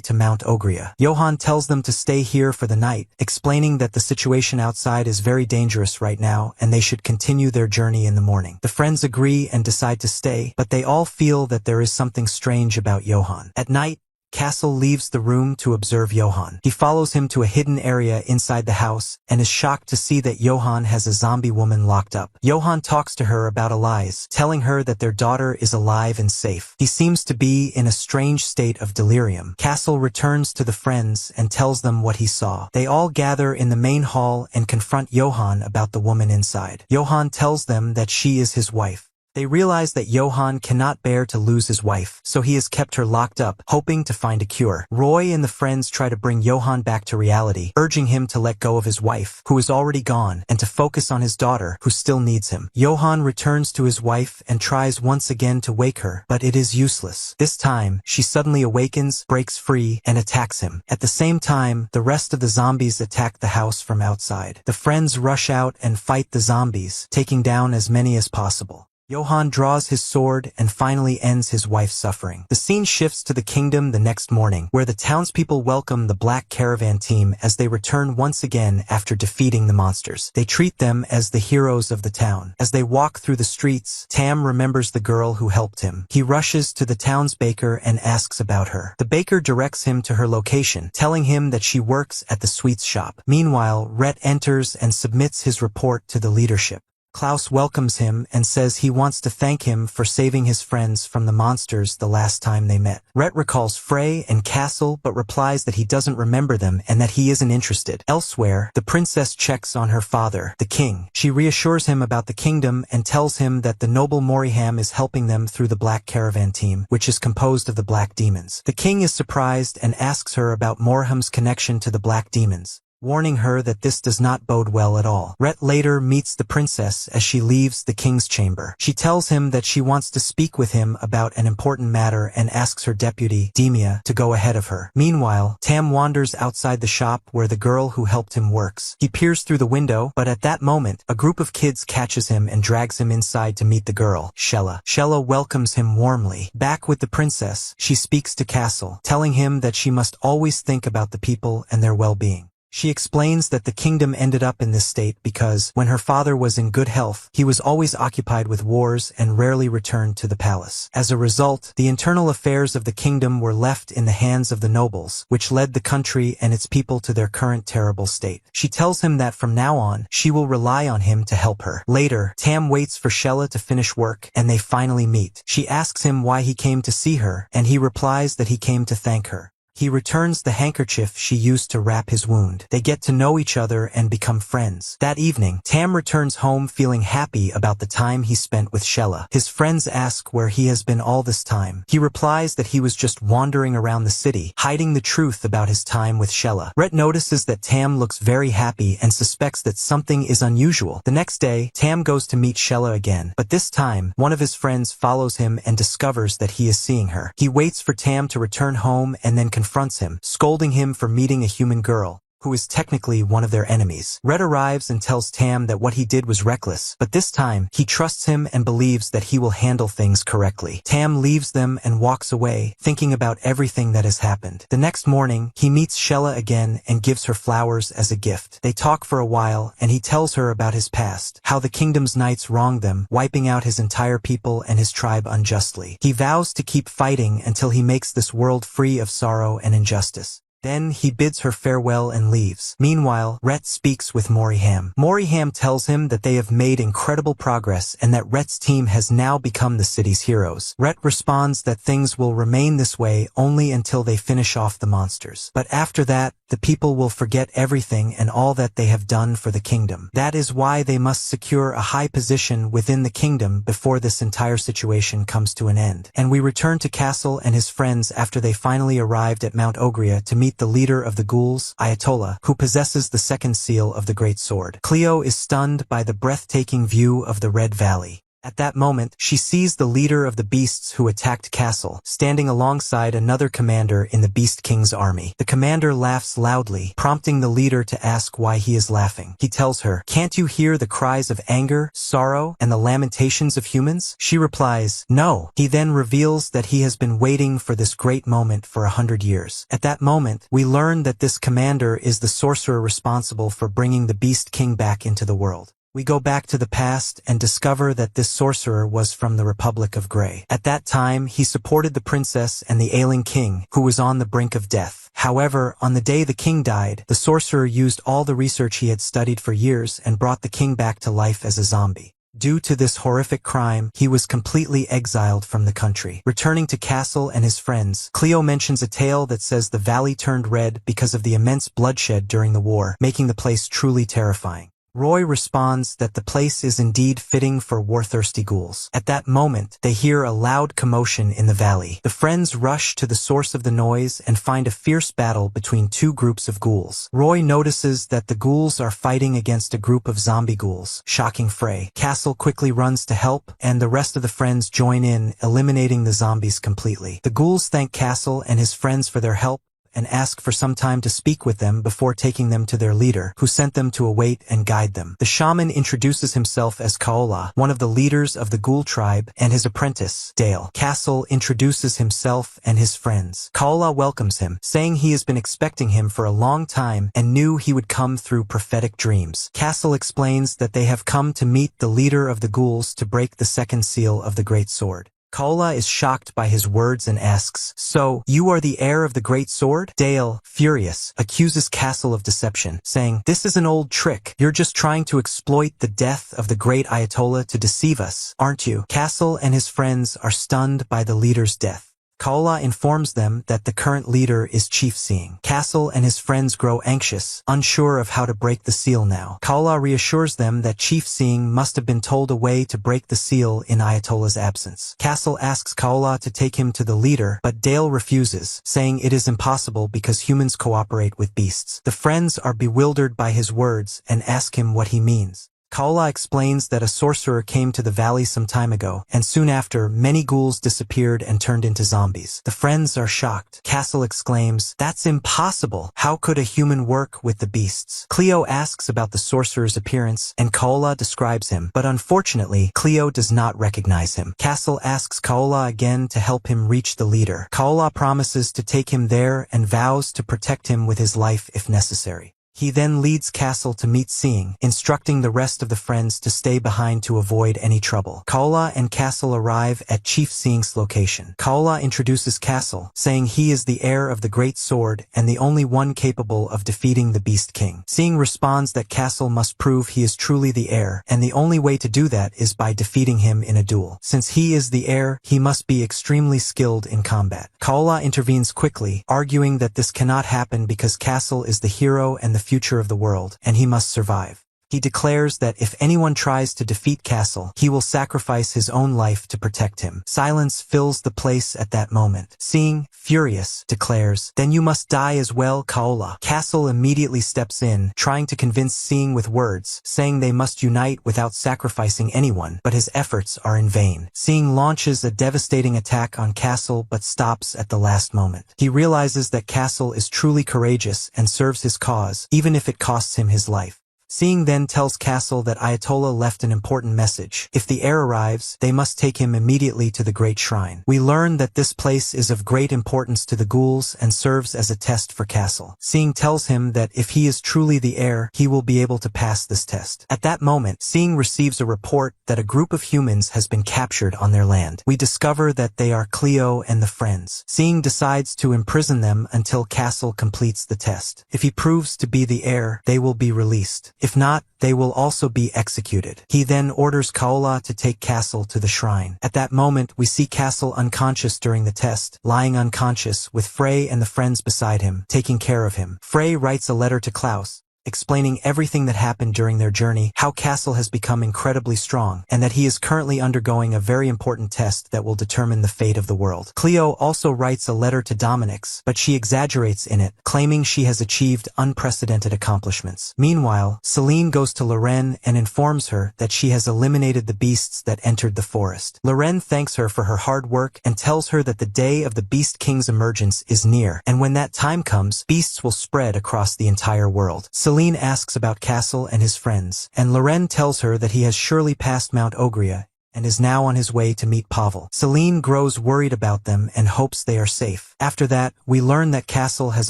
to Mount Ogrea. Johan tells them to stay here for the night, explaining that the situation outside is very dangerous right now and they should continue their journey in the morning. The friends agree and decide to stay, but they all feel that there is something strange about Johan. At night, Castle leaves the room to observe Johan. He follows him to a hidden area inside the house and is shocked to see that Johan has a zombie woman locked up. Johan talks to her about Eliza, telling her that their daughter is alive and safe. He seems to be in a strange state of delirium. Castle returns to the friends and tells them what he saw. They all gather in the main hall and confront Johan about the woman inside. Johan tells them that she is his wife. They realize that Johan cannot bear to lose his wife, so he has kept her locked up, hoping to find a cure. Roy and the friends try to bring Johan back to reality, urging him to let go of his wife, who is already gone, and to focus on his daughter, who still needs him. Johan returns to his wife and tries once again to wake her, but it is useless. This time, she suddenly awakens, breaks free, and attacks him. At the same time, the rest of the zombies attack the house from outside. The friends rush out and fight the zombies, taking down as many as possible. Johan draws his sword and finally ends his wife's suffering. The scene shifts to the kingdom the next morning, where the townspeople welcome the Black Caravan team as they return once again after defeating the monsters. They treat them as the heroes of the town. As they walk through the streets, Tam remembers the girl who helped him. He rushes to the town's baker and asks about her. The baker directs him to her location, telling him that she works at the sweets shop. Meanwhile, Rhett enters and submits his report to the leadership. Klaus welcomes him and says he wants to thank him for saving his friends from the monsters the last time they met. Rhett recalls Frey and Castle but replies that he doesn't remember them and that he isn't interested. Elsewhere, the princess checks on her father, the king. She reassures him about the kingdom and tells him that the noble Moriham is helping them through the Black Caravan team, which is composed of the Black Demons. The king is surprised and asks her about Morham's connection to the Black Demons, warning her that this does not bode well at all. Rhett later meets the princess as she leaves the king's chamber. She tells him that she wants to speak with him about an important matter and asks her deputy, Demia, to go ahead of her. Meanwhile, Tam wanders outside the shop where the girl who helped him works. He peers through the window, but at that moment, a group of kids catches him and drags him inside to meet the girl, Shella. Shella welcomes him warmly. Back with the princess, she speaks to Castle, telling him that she must always think about the people and their well-being. She explains that the kingdom ended up in this state because, when her father was in good health, he was always occupied with wars and rarely returned to the palace. As a result, the internal affairs of the kingdom were left in the hands of the nobles, which led the country and its people to their current terrible state. She tells him that from now on, she will rely on him to help her. Later, Tam waits for Shella to finish work, and they finally meet. She asks him why he came to see her, and he replies that he came to thank her. He returns the handkerchief she used to wrap his wound. They get to know each other and become friends. That evening, Tam returns home feeling happy about the time he spent with Shella. His friends ask where he has been all this time. He replies that he was just wandering around the city, hiding the truth about his time with Shella. Rhett notices that Tam looks very happy and suspects that something is unusual. The next day, Tam goes to meet Shella again, but this time, one of his friends follows him and discovers that he is seeing her. He waits for Tam to return home and then confronts him, scolding him for meeting a human girl, who is technically one of their enemies. Rhett arrives and tells Tam that what he did was reckless, but this time, he trusts him and believes that he will handle things correctly. Tam leaves them and walks away, thinking about everything that has happened. The next morning, he meets Shella again and gives her flowers as a gift. They talk for a while, and he tells her about his past, how the kingdom's knights wronged them, wiping out his entire people and his tribe unjustly. He vows to keep fighting until he makes this world free of sorrow and injustice. Then he bids her farewell and leaves. Meanwhile, Rhett speaks with Moriham. Moriham tells him that they have made incredible progress and that Rhett's team has now become the city's heroes. Rhett responds that things will remain this way only until they finish off the monsters. But after that, the people will forget everything and all that they have done for the kingdom. That is why they must secure a high position within the kingdom before this entire situation comes to an end. And we return to Castle and his friends after they finally arrived at Mount Ogrea to meet the leader of the ghouls, Ayatollah, who possesses the second seal of the Great Sword. Cleo is stunned by the breathtaking view of the Red Valley. At that moment, she sees the leader of the beasts who attacked Castle, standing alongside another commander in the Beast King's army. The commander laughs loudly, prompting the leader to ask why he is laughing. He tells her, "Can't you hear the cries of anger, sorrow, and the lamentations of humans?" She replies, "No." He then reveals that he has been waiting for this great moment for 100 years. At that moment, we learn that this commander is the sorcerer responsible for bringing the Beast King back into the world. We go back to the past and discover that this sorcerer was from the Republic of Grey. At that time, he supported the princess and the ailing king, who was on the brink of death. However, on the day the king died, the sorcerer used all the research he had studied for years and brought the king back to life as a zombie. Due to this horrific crime, he was completely exiled from the country. Returning to Castle and his friends, Cleo mentions a tale that says the valley turned red because of the immense bloodshed during the war, making the place truly terrifying. Roy responds that the place is indeed fitting for war-thirsty ghouls. At that moment, they hear a loud commotion in the valley. The friends rush to the source of the noise and find a fierce battle between two groups of ghouls. Roy notices that the ghouls are fighting against a group of zombie ghouls, shocking fray. Castle quickly runs to help, and the rest of the friends join in, eliminating the zombies completely. The ghouls thank Castle and his friends for their help, and ask for some time to speak with them before taking them to their leader, who sent them to await and guide them. The shaman introduces himself as Kaola, one of the leaders of the ghoul tribe, and his apprentice, Dale. Castle introduces himself and his friends. Kaola welcomes him, saying he has been expecting him for a long time and knew he would come through prophetic dreams. Castle explains that they have come to meet the leader of the ghouls to break the second seal of the Great Sword. Kaola is shocked by his words and asks, "So, you are the heir of the Great Sword?" Dale, furious, accuses Castle of deception, saying, "This is an old trick. You're just trying to exploit the death of the great Ayatollah to deceive us, aren't you?" Castle and his friends are stunned by the leader's death. Kaola informs them that the current leader is Chief Seeing. Castle and his friends grow anxious, unsure of how to break the seal now. Kaola reassures them that Chief Seeing must have been told a way to break the seal in Ayatollah's absence. Castle asks Kaola to take him to the leader, but Dale refuses, saying it is impossible because humans cooperate with beasts. The friends are bewildered by his words and ask him what he means. Kaola explains that a sorcerer came to the valley some time ago, and soon after, many ghouls disappeared and turned into zombies. The friends are shocked. Castle exclaims, "That's impossible! How could a human work with the beasts?" Cleo asks about the sorcerer's appearance, and Kaola describes him, but unfortunately, Cleo does not recognize him. Castle asks Kaola again to help him reach the leader. Kaola promises to take him there and vows to protect him with his life if necessary. He then leads Castle to meet Seeing, instructing the rest of the friends to stay behind to avoid any trouble. Kaola and Castle arrive at Chief Seeing's location. Kaola introduces Castle, saying he is the heir of the Great Sword and the only one capable of defeating the Beast King. Seeing responds that Castle must prove he is truly the heir, and the only way to do that is by defeating him in a duel. Since he is the heir, he must be extremely skilled in combat. Kaola intervenes quickly, arguing that this cannot happen because Castle is the hero and the future of the world, and he must survive. He declares that if anyone tries to defeat Castle, he will sacrifice his own life to protect him. Silence fills the place at that moment. Seeing, furious, declares, "Then you must die as well, Kaola." Castle immediately steps in, trying to convince Seeing with words, saying they must unite without sacrificing anyone, but his efforts are in vain. Seeing launches a devastating attack on Castle but stops at the last moment. He realizes that Castle is truly courageous and serves his cause, even if it costs him his life. Seeing then tells Castle that Ayatollah left an important message. If the heir arrives, they must take him immediately to the Great Shrine. We learn that this place is of great importance to the ghouls and serves as a test for Castle. Seeing tells him that if he is truly the heir, he will be able to pass this test. At that moment, Seeing receives a report that a group of humans has been captured on their land. We discover that they are Cleo and the friends. Seeing decides to imprison them until Castle completes the test. If he proves to be the heir, they will be released. If not, they will also be executed. He then orders Kaola to take Castle to the shrine. At that moment, we see Castle unconscious during the test, lying unconscious, with Frey and the friends beside him, taking care of him. Frey writes a letter to Klaus, explaining everything that happened during their journey, how Castle has become incredibly strong, and that he is currently undergoing a very important test that will determine the fate of the world. Cleo also writes a letter to Dominix, but she exaggerates in it, claiming she has achieved unprecedented accomplishments. Meanwhile, Celine goes to Loren and informs her that she has eliminated the beasts that entered the forest. Loren thanks her for her hard work and tells her that the day of the Beast King's emergence is near, and when that time comes, beasts will spread across the entire world. Celine asks about Castle and his friends, and Loren tells her that he has surely passed Mount Ogrea and is now on his way to meet Pavel. Celine grows worried about them and hopes they are safe. After that, we learn that Castle has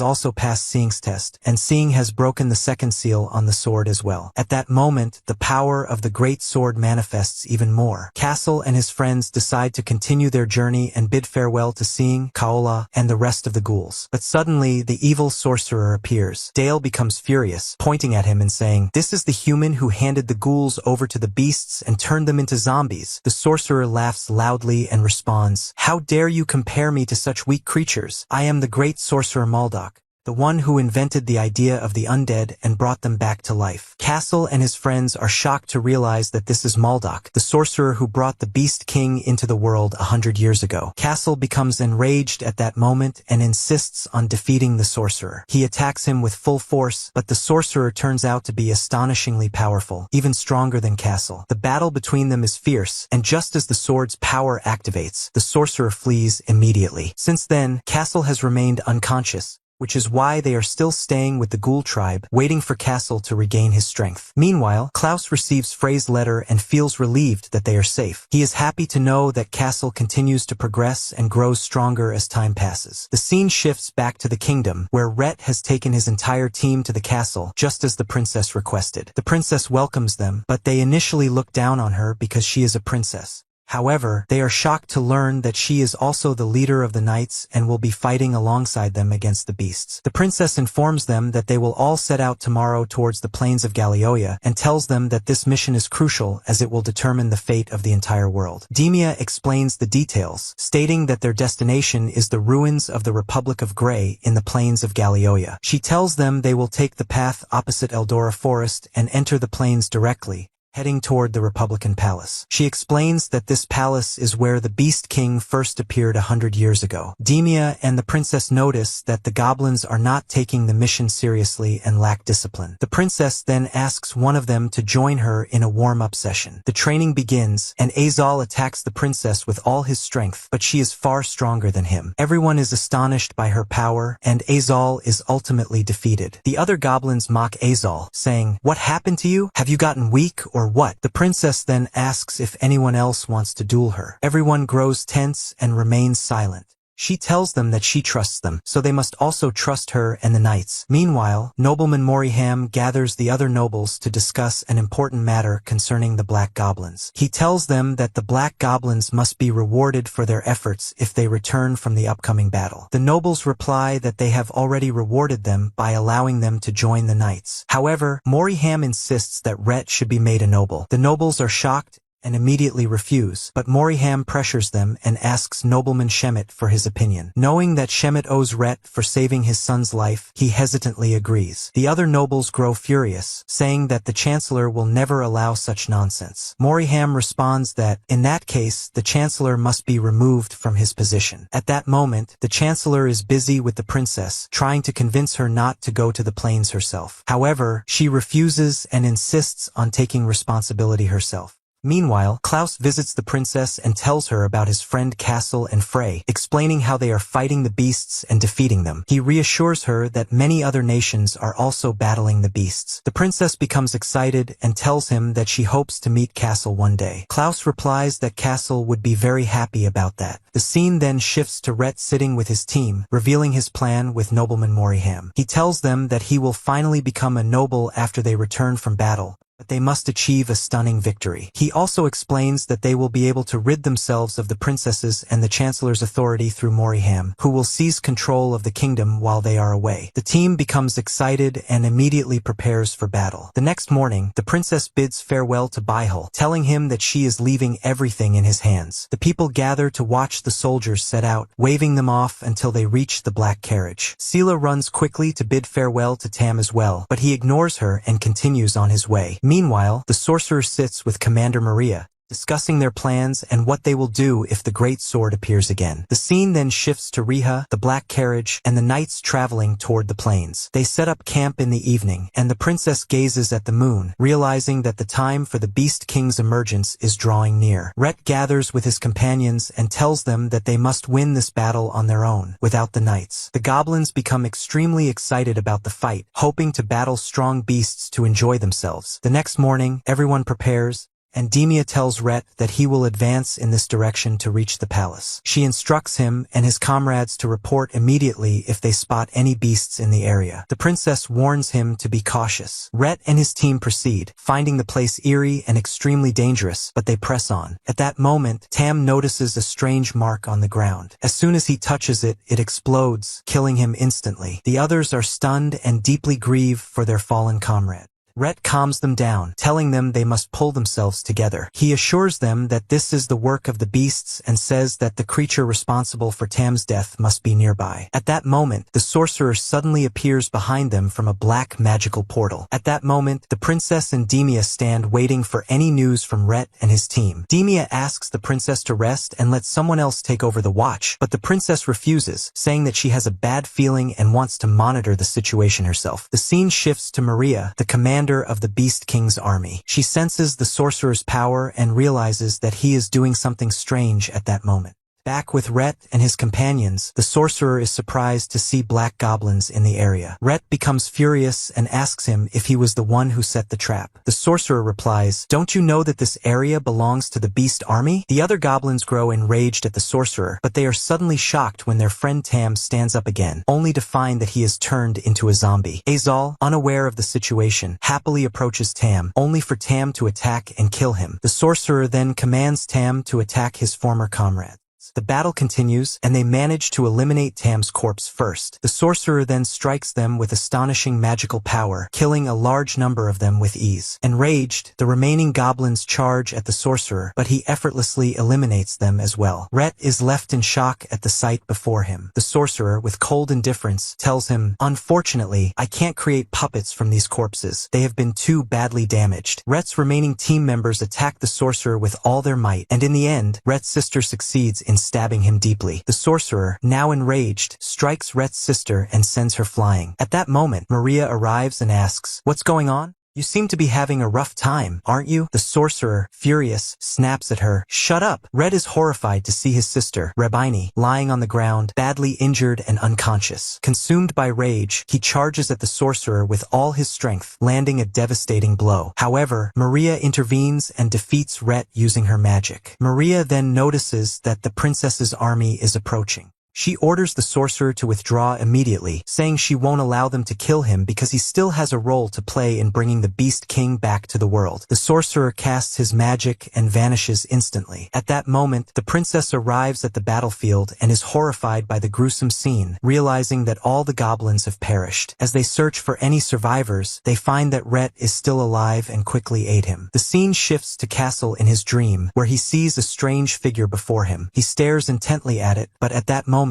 also passed Seeing's test, and Seeing has broken the second seal on the sword as well. At that moment, the power of the great sword manifests even more. Castle and his friends decide to continue their journey and bid farewell to Seeing, Kaola, and the rest of the ghouls. But suddenly, the evil sorcerer appears. Dale becomes furious, pointing at him and saying, "This is the human who handed the ghouls over to the beasts and turned them into zombies." The sorcerer laughs loudly and responds, "How dare you compare me to such weak creatures? I am the great sorcerer Maldok, the one who invented the idea of the undead and brought them back to life." Castle and his friends are shocked to realize that this is Maldok, the sorcerer who brought the Beast King into the world 100 years ago. Castle becomes enraged at that moment and insists on defeating the sorcerer. He attacks him with full force, but the sorcerer turns out to be astonishingly powerful, even stronger than Castle. The battle between them is fierce, and just as the sword's power activates, the sorcerer flees immediately. Since then, Castle has remained unconscious, which is why they are still staying with the ghoul tribe, waiting for Castle to regain his strength. Meanwhile, Klaus receives Frey's letter and feels relieved that they are safe. He is happy to know that Castle continues to progress and grows stronger as time passes. The scene shifts back to the kingdom, where Rhett has taken his entire team to the castle, just as the princess requested. The princess welcomes them, but they initially look down on her because she is a princess. However, they are shocked to learn that she is also the leader of the knights and will be fighting alongside them against the beasts. The princess informs them that they will all set out tomorrow towards the plains of Galioia and tells them that this mission is crucial as it will determine the fate of the entire world. Demia explains the details, stating that their destination is the ruins of the Republic of Grey in the plains of Galioia. She tells them they will take the path opposite Eldora Forest and enter the plains directly, heading toward the Republican Palace. She explains that this palace is where the Beast King first appeared 100 years ago. Demia and the princess notice that the goblins are not taking the mission seriously and lack discipline. The princess then asks one of them to join her in a warm-up session. The training begins, and Azal attacks the princess with all his strength, but she is far stronger than him. Everyone is astonished by her power, and Azal is ultimately defeated. The other goblins mock Azal, saying, "What happened to you? Have you gotten weak or what?" The princess then asks if anyone else wants to duel her. Everyone grows tense and remains silent. She tells them that she trusts them, so they must also trust her and the knights. Meanwhile, Nobleman Moriham gathers the other nobles to discuss an important matter concerning the Black Goblins. He tells them that the Black Goblins must be rewarded for their efforts if they return from the upcoming battle. The nobles reply that they have already rewarded them by allowing them to join the knights. However, Moriham insists that Rhett should be made a noble. The nobles are shocked and immediately refuse, but Moriham pressures them and asks Nobleman Shemet for his opinion. Knowing that Shemet owes Rhett for saving his son's life, he hesitantly agrees. The other nobles grow furious, saying that the Chancellor will never allow such nonsense. Moriham responds that, in that case, the Chancellor must be removed from his position. At that moment, the Chancellor is busy with the princess, trying to convince her not to go to the plains herself. However, she refuses and insists on taking responsibility herself. Meanwhile, Klaus visits the princess and tells her about his friend Castle and Frey, explaining how they are fighting the beasts and defeating them. He reassures her that many other nations are also battling the beasts. The princess becomes excited and tells him that she hopes to meet Castle one day. Klaus replies that Castle would be very happy about that. The scene then shifts to Rhett sitting with his team, revealing his plan with nobleman Moriham. He tells them that he will finally become a noble after they return from battle, but they must achieve a stunning victory. He also explains that they will be able to rid themselves of the princesses and the chancellor's authority through Moriham, who will seize control of the kingdom while they are away. The team becomes excited and immediately prepares for battle. The next morning, the princess bids farewell to Baihul, telling him that she is leaving everything in his hands. The people gather to watch the soldiers set out, waving them off until they reach the black carriage. Sela runs quickly to bid farewell to Tam as well, but he ignores her and continues on his way. Meanwhile, the sorcerer sits with Commander Maria, discussing their plans and what they will do if the Great Sword appears again. The scene then shifts to Riha, the black carriage, and the knights traveling toward the plains. They set up camp in the evening, and the princess gazes at the moon, realizing that the time for the Beast King's emergence is drawing near. Rhett gathers with his companions and tells them that they must win this battle on their own, without the knights. The goblins become extremely excited about the fight, hoping to battle strong beasts to enjoy themselves. The next morning, everyone prepares, and Demia tells Rhett that he will advance in this direction to reach the palace. She instructs him and his comrades to report immediately if they spot any beasts in the area. The princess warns him to be cautious. Rhett and his team proceed, finding the place eerie and extremely dangerous, but they press on. At that moment, Tam notices a strange mark on the ground. As soon as he touches it, it explodes, killing him instantly. The others are stunned and deeply grieve for their fallen comrade. Rhett calms them down, telling them they must pull themselves together. He assures them that this is the work of the beasts and says that the creature responsible for Tam's death must be nearby. At that moment, the sorcerer suddenly appears behind them from a black magical portal. At that moment, the princess and Demia stand waiting for any news from Rhett and his team. Demia asks the princess to rest and let someone else take over the watch, but the princess refuses, saying that she has a bad feeling and wants to monitor the situation herself. The scene shifts to Maria, the commander of the Beast King's army. She senses the sorcerer's power and realizes that he is doing something strange at that moment. Back with Rhett and his companions, the sorcerer is surprised to see black goblins in the area. Rhett becomes furious and asks him if he was the one who set the trap. The sorcerer replies, "Don't you know that this area belongs to the beast army?" The other goblins grow enraged at the sorcerer, but they are suddenly shocked when their friend Tam stands up again, only to find that he is turned into a zombie. Azal, unaware of the situation, happily approaches Tam, only for Tam to attack and kill him. The sorcerer then commands Tam to attack his former comrade. The battle continues, and they manage to eliminate Tam's corpse first. The sorcerer then strikes them with astonishing magical power, killing a large number of them with ease. Enraged, the remaining goblins charge at the sorcerer, but he effortlessly eliminates them as well. Rhett is left in shock at the sight before him. The sorcerer, with cold indifference, tells him, "Unfortunately, I can't create puppets from these corpses. They have been too badly damaged." Rhett's remaining team members attack the sorcerer with all their might, and in the end, Rhett's sister succeeds in stabbing him deeply. The sorcerer, now enraged, strikes Rhett's sister and sends her flying. At that moment, Maria arrives and asks, "What's going on? You seem to be having a rough time, aren't you?" The sorcerer, furious, snaps at her, "Shut up!" Rhett is horrified to see his sister, Rabini, lying on the ground, badly injured and unconscious. Consumed by rage, he charges at the sorcerer with all his strength, landing a devastating blow. However, Maria intervenes and defeats Rhett using her magic. Maria then notices that the princess's army is approaching. She orders the sorcerer to withdraw immediately, saying she won't allow them to kill him because he still has a role to play in bringing the Beast King back to the world. The sorcerer casts his magic and vanishes instantly. At that moment, the princess arrives at the battlefield and is horrified by the gruesome scene, realizing that all the goblins have perished. As they search for any survivors, they find that Rhett is still alive and quickly aid him. The scene shifts to Castle in his dream, where he sees a strange figure before him. He stares intently at it, but at that moment,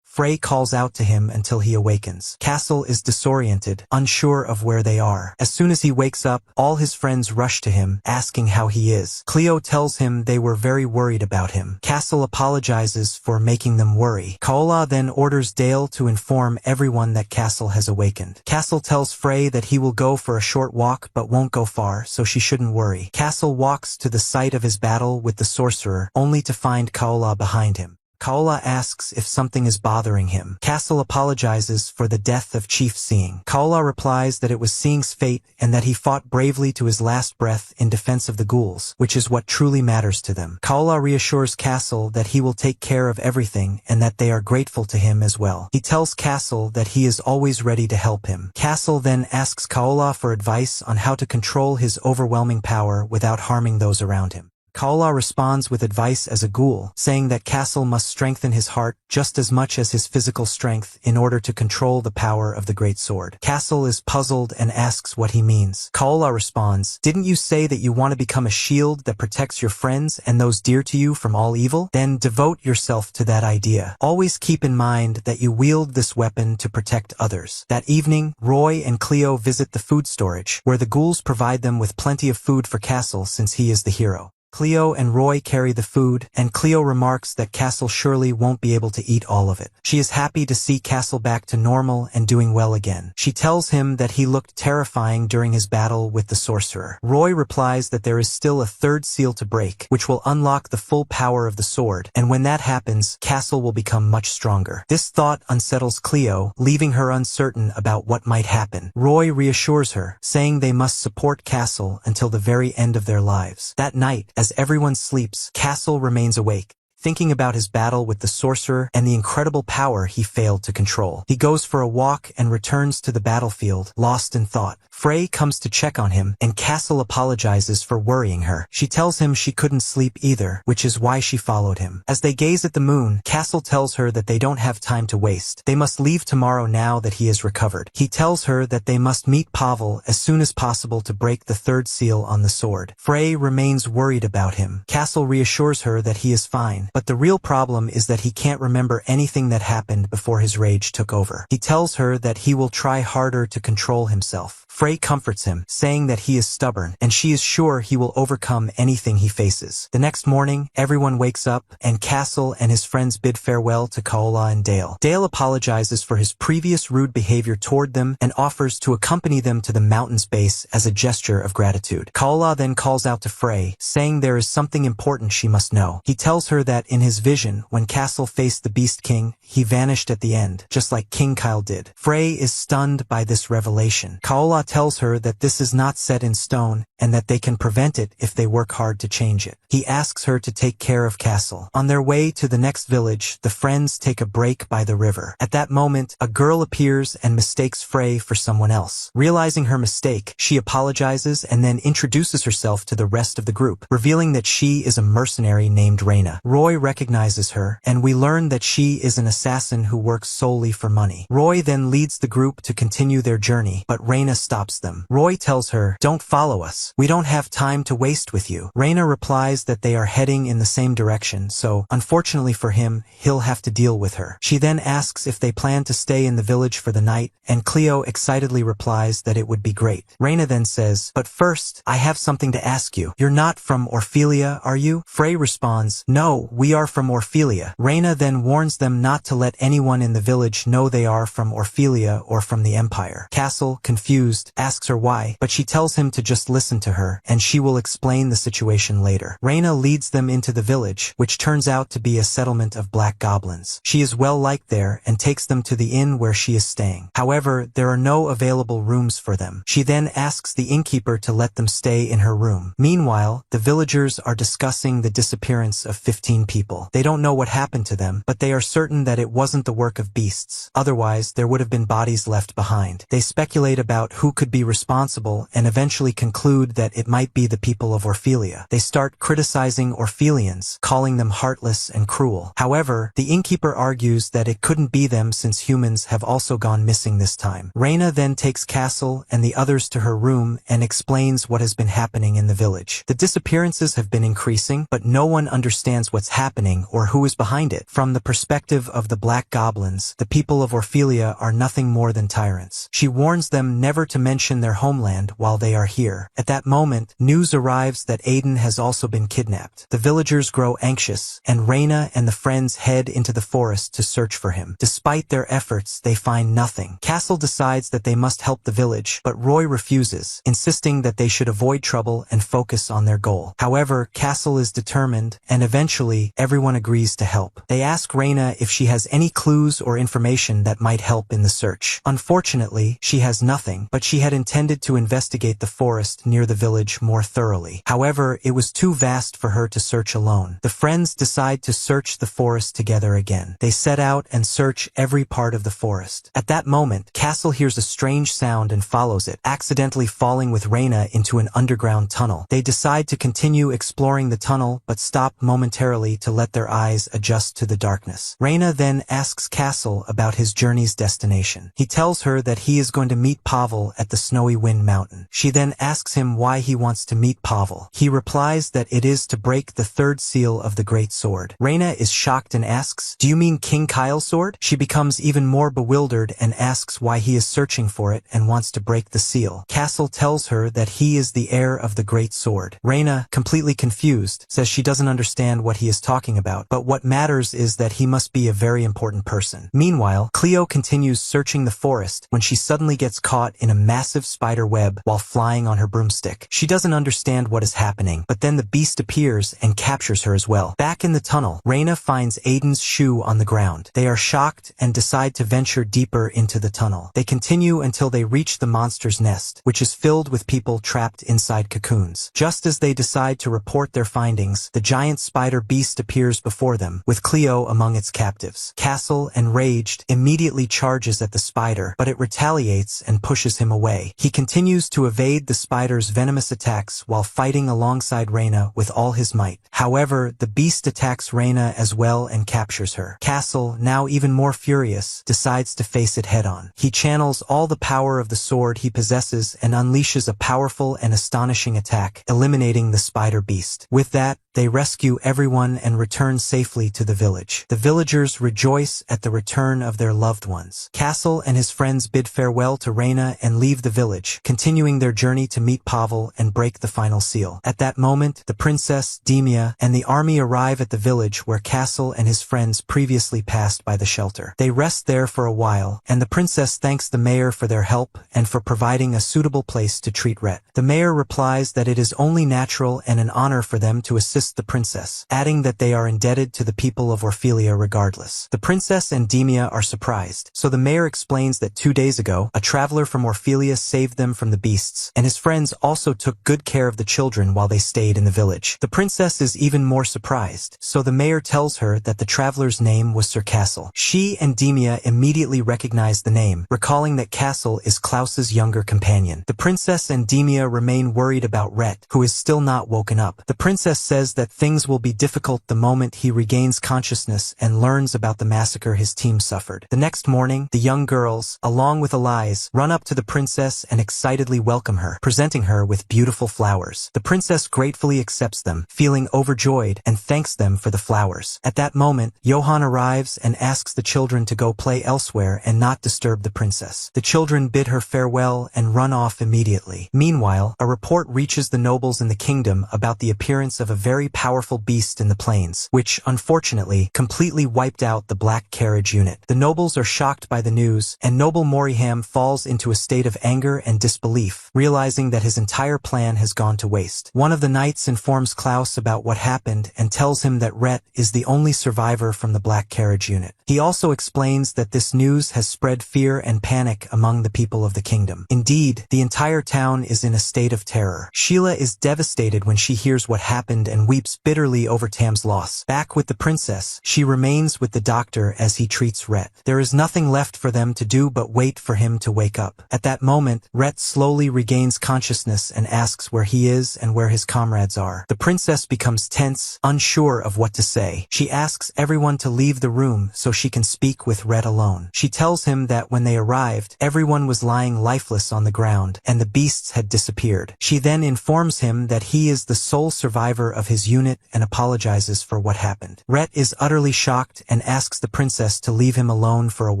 Frey calls out to him until he awakens. Castle is disoriented, unsure of where they are. As soon as he wakes up, all his friends rush to him, asking how he is. Cleo tells him they were very worried about him. Castle apologizes for making them worry. Kaola then orders Dale to inform everyone that Castle has awakened. Castle tells Frey that he will go for a short walk but won't go far, so she shouldn't worry. Castle walks to the site of his battle with the sorcerer, only to find Kaola behind him. Kaola asks if something is bothering him. Castle apologizes for the death of Chief Seeing. Kaola replies that it was Seeing's fate and that he fought bravely to his last breath in defense of the ghouls, which is what truly matters to them. Kaola reassures Castle that he will take care of everything and that they are grateful to him as well. He tells Castle that he is always ready to help him. Castle then asks Kaola for advice on how to control his overwhelming power without harming those around him. Kaola responds with advice as a ghoul, saying that Castle must strengthen his heart just as much as his physical strength in order to control the power of the great sword. Castle is puzzled and asks what he means. Kaola responds, "Didn't you say that you want to become a shield that protects your friends and those dear to you from all evil? Then devote yourself to that idea. Always keep in mind that you wield this weapon to protect others." That evening, Roy and Cleo visit the food storage, where the ghouls provide them with plenty of food for Castle since he is the hero. Cleo and Roy carry the food, and Cleo remarks that Castle surely won't be able to eat all of it. She is happy to see Castle back to normal and doing well again. She tells him that he looked terrifying during his battle with the sorcerer. Roy replies that there is still a third seal to break, which will unlock the full power of the sword, and when that happens, Castle will become much stronger. This thought unsettles Cleo, leaving her uncertain about what might happen. Roy reassures her, saying they must support Castle until the very end of their lives. That night, as everyone sleeps, Castle remains awake, thinking about his battle with the sorcerer and the incredible power he failed to control. He goes for a walk and returns to the battlefield, lost in thought. Frey comes to check on him, and Castle apologizes for worrying her. She tells him she couldn't sleep either, which is why she followed him. As they gaze at the moon, Castle tells her that they don't have time to waste. They must leave tomorrow now that he is recovered. He tells her that they must meet Pavel as soon as possible to break the third seal on the sword. Frey remains worried about him. Castle reassures her that he is fine, but the real problem is that he can't remember anything that happened before his rage took over. He tells her that he will try harder to control himself. Frey comforts him, saying that he is stubborn, and she is sure he will overcome anything he faces. The next morning, everyone wakes up, and Castle and his friends bid farewell to Kaola and Dale. Dale apologizes for his previous rude behavior toward them and offers to accompany them to the mountain's base as a gesture of gratitude. Kaola then calls out to Frey, saying there is something important she must know. He tells her that in his vision, when Castle faced the Beast King, he vanished at the end, just like King Kyle did. Frey is stunned by this revelation. Kaola tells her that this is not set in stone and that they can prevent it if they work hard to change it. He asks her to take care of Castle. On their way to the next village, the friends take a break by the river. At that moment, a girl appears and mistakes Frey for someone else. Realizing her mistake, she apologizes and then introduces herself to the rest of the group, revealing that she is a mercenary named Reina. Roy recognizes her, and we learn that she is an assassin who works solely for money. Roy then leads the group to continue their journey, but Reina stops them. Roy tells her, "Don't follow us. We don't have time to waste with you." Reina replies that they are heading in the same direction, so, unfortunately for him, he'll have to deal with her. She then asks if they plan to stay in the village for the night, and Cleo excitedly replies that it would be great. Reina then says, "But first, I have something to ask you. You're not from Orphelia, are you?" Frey responds, "No, we are from Orphelia." Reina then warns them not to let anyone in the village know they are from Orphelia or from the Empire. Castle, confused, asks her why, but she tells him to just listen to her, and she will explain the situation later. Reina leads them into the village, which turns out to be a settlement of black goblins. She is well liked there and takes them to the inn where she is staying. However, there are no available rooms for them. She then asks the innkeeper to let them stay in her room. Meanwhile, the villagers are discussing the disappearance of 15 people. They don't know what happened to them, but they are certain that it wasn't the work of beasts. Otherwise, there would have been bodies left behind. They speculate about who could be responsible and eventually conclude that it might be the people of Orphelia. They start criticizing Orphelians, calling them heartless and cruel. However, the innkeeper argues that it couldn't be them since humans have also gone missing this time. Reina then takes Castle and the others to her room and explains what has been happening in the village. The disappearances have been increasing, but no one understands what's happening or who is behind it. From the perspective of the black goblins, the people of Orphelia are nothing more than tyrants. She warns them never to mention their homeland while they are here. At that moment, news arrives that Aiden has also been kidnapped. The villagers grow anxious, and Reina and the friends head into the forest to search for him. Despite their efforts, they find nothing. Castle decides that they must help the village, but Roy refuses, insisting that they should avoid trouble and focus on their goal. However, Castle is determined, and eventually, everyone agrees to help. They ask Reina if she has any clues or information that might help in the search. Unfortunately, she has nothing, but she had intended to investigate the forest near the village more thoroughly. However, it was too vast for her to search alone. The friends decide to search the forest together again. They set out and search every part of the forest. At that moment, Castle hears a strange sound and follows it, accidentally falling with Reina into an underground tunnel. They decide to continue exploring the tunnel, but stop momentarily to let their eyes adjust to the darkness. Reina then asks Castle about his journey's destination. He tells her that he is going to meet Pavel at the Snowy Wind Mountain. She then asks him why he wants to meet Pavel. He replies that it is to break the third seal of the Great Sword. Reina is shocked and asks, "Do you mean King Kyle's sword?" She becomes even more bewildered and asks why he is searching for it and wants to break the seal. Castle tells her that he is the heir of the Great Sword. Reina, completely confused, says she doesn't understand what he is talking about, but what matters is that he must be a very important person. Meanwhile, Cleo continues searching the forest when she suddenly gets caught in a massive spider web while flying on her broomstick. She doesn't understand what is happening, but then the beast appears and captures her as well. Back in the tunnel, Reina finds Aiden's shoe on the ground. They are shocked and decide to venture deeper into the tunnel. They continue until they reach the monster's nest, which is filled with people trapped inside cocoons. Just as they decide to report their findings, the giant spider beast appears before them, with Cleo among its captives. Castle, enraged, immediately charges at the spider, but it retaliates and pushes him away. He continues to evade the spider's venomous attacks while fighting alongside Reina with all his might. However, the beast attacks Reina as well and captures her. Castle, now even more furious, decides to face it head-on. He channels all the power of the sword he possesses and unleashes a powerful and astonishing attack, eliminating the spider beast. With that, they rescue everyone and return safely to the village. The villagers rejoice at the return of their loved ones. Castle and his friends bid farewell to Reina and leave the village, continuing their journey to meet Pavel and break the final seal. At that moment, the princess, Demia, and the army arrive at the village where Castle and his friends previously passed by the shelter. They rest there for a while, and the princess thanks the mayor for their help and for providing a suitable place to treat Rhett. The mayor replies that it is only natural and an honor for them to assist the princess, adding that they are indebted to the people of Orphelia regardless. The princess and Demia are surprised, so the mayor explains that 2 days ago, a traveler from Orphelia saved them from the beasts, and his friends also took good care of the children while they stayed in the village. The princess is even more surprised, so the mayor tells her that the traveler's name was Sir Castle. She and Demia immediately recognize the name, recalling that Castle is Klaus's younger companion. The princess and Demia remain worried about Rhett, who is still not woken up. The princess says that things will be difficult the moment he regains consciousness and learns about the massacre his team suffered. The next morning, the young girls, along with Elias, run up to the princess and excitedly welcome her, presenting her with beautiful flowers. The princess gratefully accepts them, feeling overjoyed, and thanks them for the flowers. At that moment, Johann arrives and asks the children to go play elsewhere and not disturb the princess. The children bid her farewell and run off immediately. Meanwhile, a report reaches the nobles in the kingdom about the appearance of a very powerful beast in the plains, which, unfortunately, completely wiped out the black carriage unit. The nobles are shocked by the news, and Noble Moriham falls into a state of anger and disbelief, realizing that his entire plan has gone to waste. One of the knights informs Klaus about what happened and tells him that Rhett is the only survivor from the black carriage unit. He also explains that this news has spread fear and panic among the people of the kingdom. Indeed, the entire town is in a state of terror. Sheila is devastated when she hears what happened and weeps bitterly over Tam's loss. Back with the princess, she remains with the doctor as he treats Rhett. There is nothing left for them to do but wait for him to wake up. At that moment, Rhett slowly regains consciousness and asks where he is and where his comrades are. The princess becomes tense, unsure of what to say. She asks everyone to leave the room so she can speak with Rhett alone. She tells him that when they arrived, everyone was lying lifeless on the ground and the beasts had disappeared. She then informs him that he is the sole survivor of his his unit and apologizes for what happened. Rhett is utterly shocked and asks the princess to leave him alone for a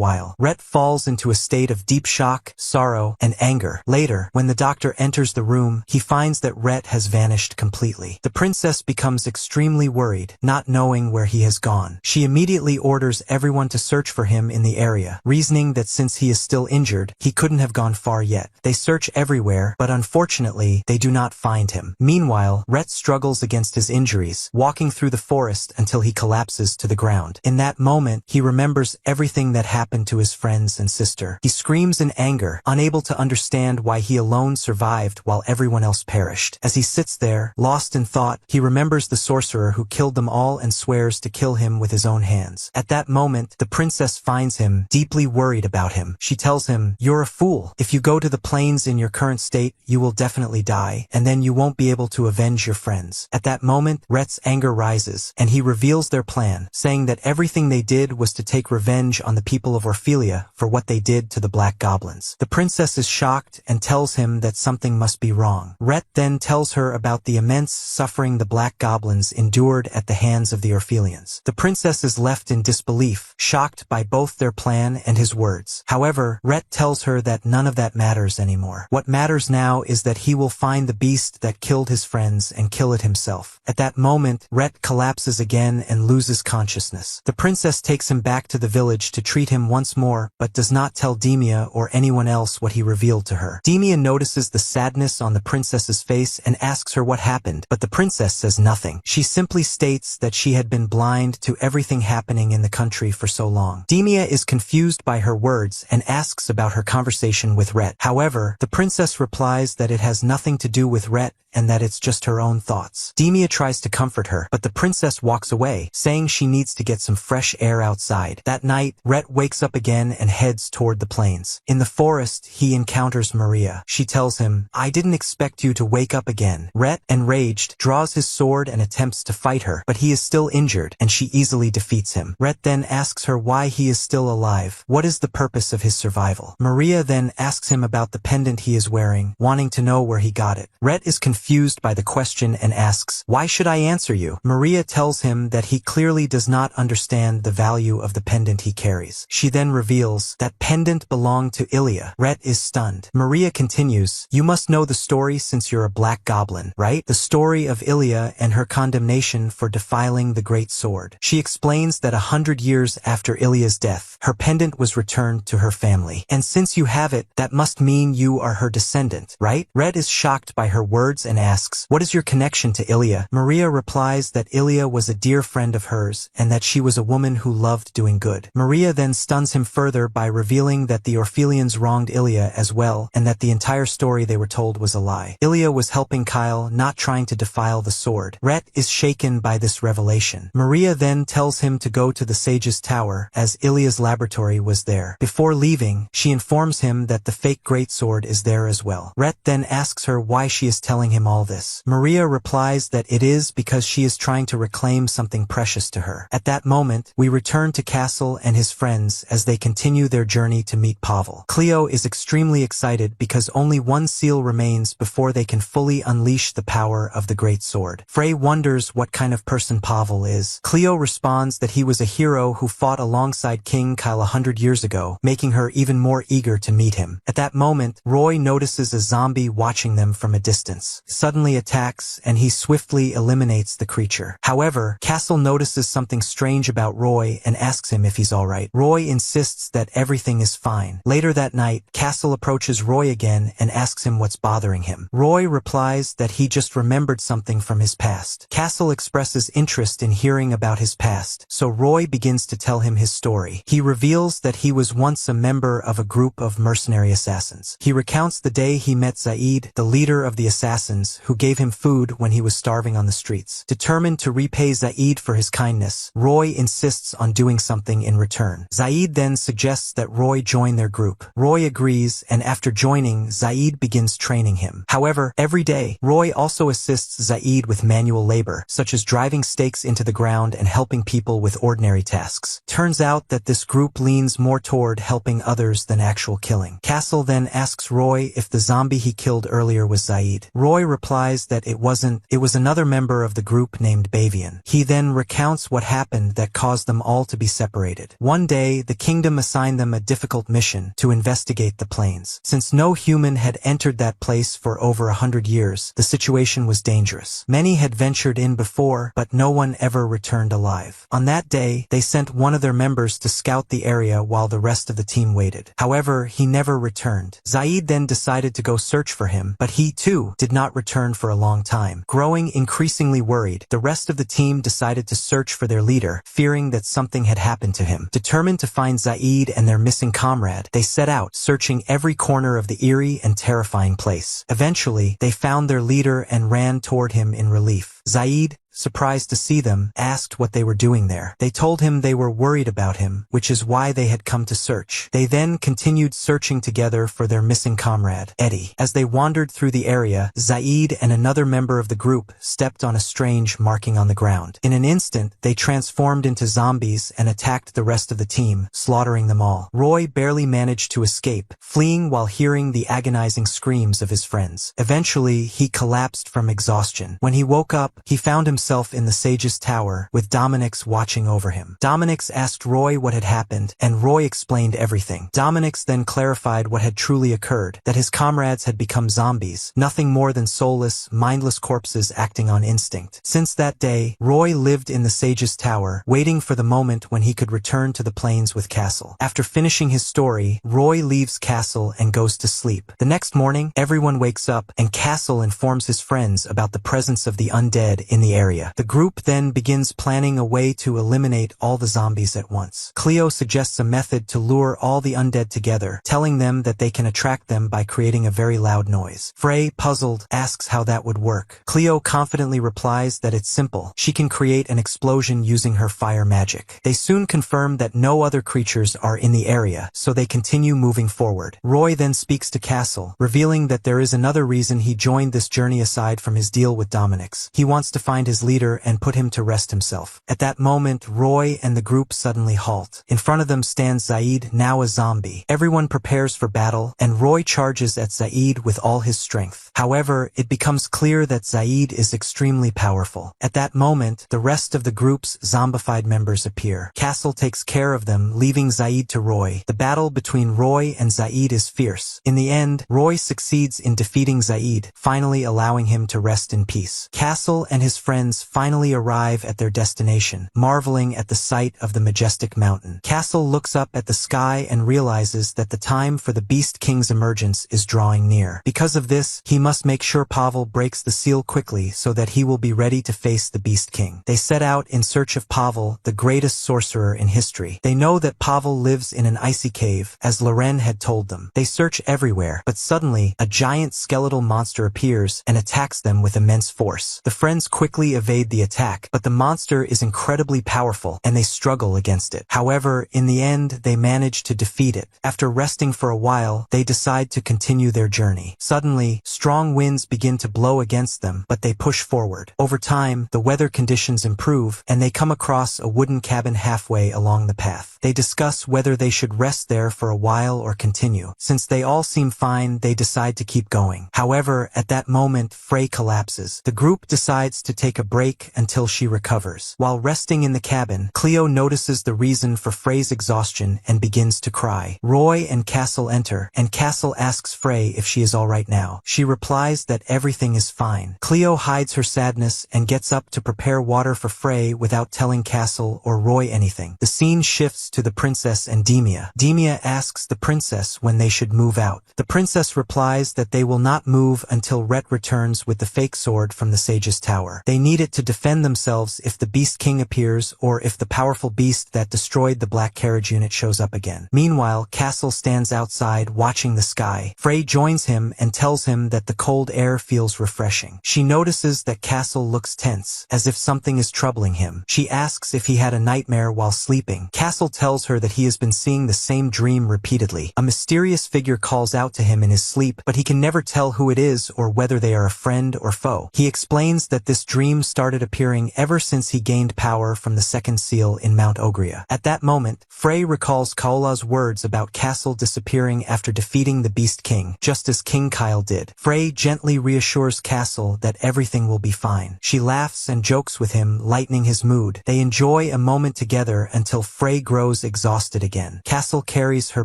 while. Rhett falls into a state of deep shock, sorrow, and anger. Later, when the doctor enters the room, he finds that Rhett has vanished completely. The princess becomes extremely worried, not knowing where he has gone. She immediately orders everyone to search for him in the area, reasoning that since he is still injured, he couldn't have gone far yet. They search everywhere, but unfortunately, they do not find him. Meanwhile, Rhett struggles against his injuries, walking through the forest until he collapses to the ground. In that moment, he remembers everything that happened to his friends and sister. He screams in anger, unable to understand why he alone survived while everyone else perished. As he sits there, lost in thought, he remembers the sorcerer who killed them all and swears to kill him with his own hands. At that moment, the princess finds him, deeply worried about him. She tells him, "You're a fool. If you go to the plains in your current state, you will definitely die, and then you won't be able to avenge your friends." At that moment, Rhett's anger rises, and he reveals their plan, saying that everything they did was to take revenge on the people of Orphelia for what they did to the black goblins. The princess is shocked and tells him that something must be wrong. Rhett then tells her about the immense suffering the black goblins endured at the hands of the Orphelians. The princess is left in disbelief, shocked by both their plan and his words. However, Rhett tells her that none of that matters anymore. What matters now is that he will find the beast that killed his friends and kill it himself. At that moment, Rhett collapses again and loses consciousness. The princess takes him back to the village to treat him once more, but does not tell Demia or anyone else what he revealed to her. Demia notices the sadness on the princess's face and asks her what happened, but the princess says nothing. She simply states that she had been blind to everything happening in the country for so long. Demia is confused by her words and asks about her conversation with Rhett. However, the princess replies that it has nothing to do with Rhett and that it's just her own thoughts. Demia tries to comfort her, but the princess walks away, saying she needs to get some fresh air outside. That night, Rhett wakes up again and heads toward the plains. In the forest, he encounters Maria. She tells him, "I didn't expect you to wake up again." Rhett, enraged, draws his sword and attempts to fight her, but he is still injured, and she easily defeats him. Rhett then asks her why he is still alive. What is the purpose of his survival? Maria then asks him about the pendant he is wearing, wanting to know where he got it. Rhett is confused by the question and asks, "Why should I answer you?" Maria tells him that he clearly does not understand the value of the pendant he carries. She then reveals that pendant belonged to Ilya. Rhett is stunned. Maria continues, "You must know the story since you're a black goblin, right? The story of Ilya and her condemnation for defiling the great sword." She explains that 100 years after Ilya's death, her pendant was returned to her family. "And since you have it, that must mean you are her descendant, right?" Rhett is shocked by her words and asks, "What is your connection to Ilya?" Maria replies that Ilya was a dear friend of hers and that she was a woman who loved doing good. Maria then stuns him further by revealing that the Orphelians wronged Ilya as well and that the entire story they were told was a lie. Ilya was helping Kyle, not trying to defile the sword. Rhett is shaken by this revelation. Maria then tells him to go to the sage's tower, as Ilya's laboratory was there. Before leaving, she informs him that the fake greatsword is there as well. Rhett then asks her why she is telling him all this. Maria replies that it is because she is trying to reclaim something precious to her. At that moment, we return to Castle and his friends as they continue their journey to meet Pavel. Cleo is extremely excited because only one seal remains before they can fully unleash the power of the great sword. Frey wonders what kind of person Pavel is. Cleo responds that he was a hero who fought alongside King Kyle 100 years ago, making her even more eager to meet him. At that moment, Roy notices a zombie watching them from a distance, suddenly attacks, and he swiftly eliminates the creature. However, Castle notices something strange about Roy and asks him if he's alright. Roy insists that everything is fine. Later that night, Castle approaches Roy again and asks him what's bothering him. Roy replies that he just remembered something from his past. Castle expresses interest in hearing about his past, so Roy begins to tell him his story. He reveals that he was once a member of a group of mercenary assassins. He recounts the day he met Zaid, the leader of the assassins, who gave him food when he was starving on the streets. Determined to repay Zaid for his kindness, Roy insists on doing something in return. Zaid then suggests that Roy join their group. Roy agrees, and after joining, Zaid begins training him. However, every day, Roy also assists Zaid with manual labor, such as driving stakes into the ground and helping people with ordinary tasks. Turns out that this group leans more toward helping others than actual killing. Castle then asks Roy if the zombie he killed earlier was Zaid. Roy replies that it wasn't, it was another another member of the group named Bavian. He then recounts what happened that caused them all to be separated. One day, the kingdom assigned them a difficult mission to investigate the plains. Since no human had entered that place for over 100 years, the situation was dangerous. Many had ventured in before, but no one ever returned alive. On that day, they sent one of their members to scout the area while the rest of the team waited. However, he never returned. Zaid then decided to go search for him, but he too did not return for a long time. Growing increasingly worried, the rest of the team decided to search for their leader, fearing that something had happened to him. Determined to find Zaid and their missing comrade, they set out, searching every corner of the eerie and terrifying place. Eventually, they found their leader and ran toward him in relief. Zaid, surprised to see them, asked what they were doing there. They told him they were worried about him, which is why they had come to search. They then continued searching together for their missing comrade, Eddie. As they wandered through the area, Zaid and another member of the group stepped on a strange marking on the ground. In an instant, they transformed into zombies and attacked the rest of the team, slaughtering them all. Roy barely managed to escape, fleeing while hearing the agonizing screams of his friends. Eventually, he collapsed from exhaustion. When he woke up, he found himself in the sage's tower, with Dominix watching over him. Dominix asked Roy what had happened, and Roy explained everything. Dominix then clarified what had truly occurred, that his comrades had become zombies, nothing more than soulless, mindless corpses acting on instinct. Since that day, Roy lived in the sage's tower, waiting for the moment when he could return to the plains with Castle. After finishing his story, Roy leaves Castle and goes to sleep. The next morning, everyone wakes up, and Castle informs his friends about the presence of the undead in the area. The group then begins planning a way to eliminate all the zombies at once. Cleo suggests a method to lure all the undead together, telling them that they can attract them by creating a very loud noise. Frey, puzzled, asks how that would work. Cleo confidently replies that it's simple. She can create an explosion using her fire magic. They soon confirm that no other creatures are in the area, so they continue moving forward. Roy then speaks to Castle, revealing that there is another reason he joined this journey aside from his deal with Dominix. He wants to find his leader and put him to rest himself. At that moment, Roy and the group suddenly halt. In front of them stands Zaid, now a zombie. Everyone prepares for battle, and Roy charges at Zaid with all his strength. However, it becomes clear that Zaid is extremely powerful. At that moment, the rest of the group's zombified members appear. Castle takes care of them, leaving Zaid to Roy. The battle between Roy and Zaid is fierce. In the end, Roy succeeds in defeating Zaid, finally allowing him to rest in peace. Castle and his friends finally arrive at their destination, marveling at the sight of the majestic mountain. Castle looks up at the sky and realizes that the time for the Beast King's emergence is drawing near. Because of this, he must make sure Pavel breaks the seal quickly so that he will be ready to face the Beast King. They set out in search of Pavel, the greatest sorcerer in history. They know that Pavel lives in an icy cave, as Loren had told them. They search everywhere, but suddenly, a giant skeletal monster appears and attacks them with immense force. The friends quickly evade the attack, but the monster is incredibly powerful, and they struggle against it. However, in the end, they manage to defeat it. After resting for a while, they decide to continue their journey. Suddenly, strong winds begin to blow against them, but they push forward. Over time, the weather conditions improve, and they come across a wooden cabin halfway along the path. They discuss whether they should rest there for a while or continue. Since they all seem fine, they decide to keep going. However, at that moment, Frey collapses. The group decides to take a break until she recovers. While resting in the cabin, Cleo notices the reason for Frey's exhaustion and begins to cry. Roy and Castle enter, and Castle asks Frey if she is alright now. She replies that everything is fine. Cleo hides her sadness and gets up to prepare water for Frey without telling Castle or Roy anything. The scene shifts to the princess and Demia. Demia asks the princess when they should move out. The princess replies that they will not move until Rhett returns with the fake sword from the sage's tower. They need it to defend themselves if the Beast King appears or if the powerful beast that destroyed the Black Carriage unit shows up again. Meanwhile, Castle stands outside watching the sky. Frey joins him and tells him that the cold air feels refreshing. She notices that Castle looks tense, as if something is troubling him. She asks if he had a nightmare while sleeping. Castle tells her that he has been seeing the same dream repeatedly. A mysterious figure calls out to him in his sleep, but he can never tell who it is or whether they are a friend or foe. He explains that this dream items started appearing ever since he gained power from the second seal in Mount Ogrea. At that moment, Frey recalls Kaola's words about Castle disappearing after defeating the Beast King, just as King Kyle did. Frey gently reassures Castle that everything will be fine. She laughs and jokes with him, lightening his mood. They enjoy a moment together until Frey grows exhausted again. Castle carries her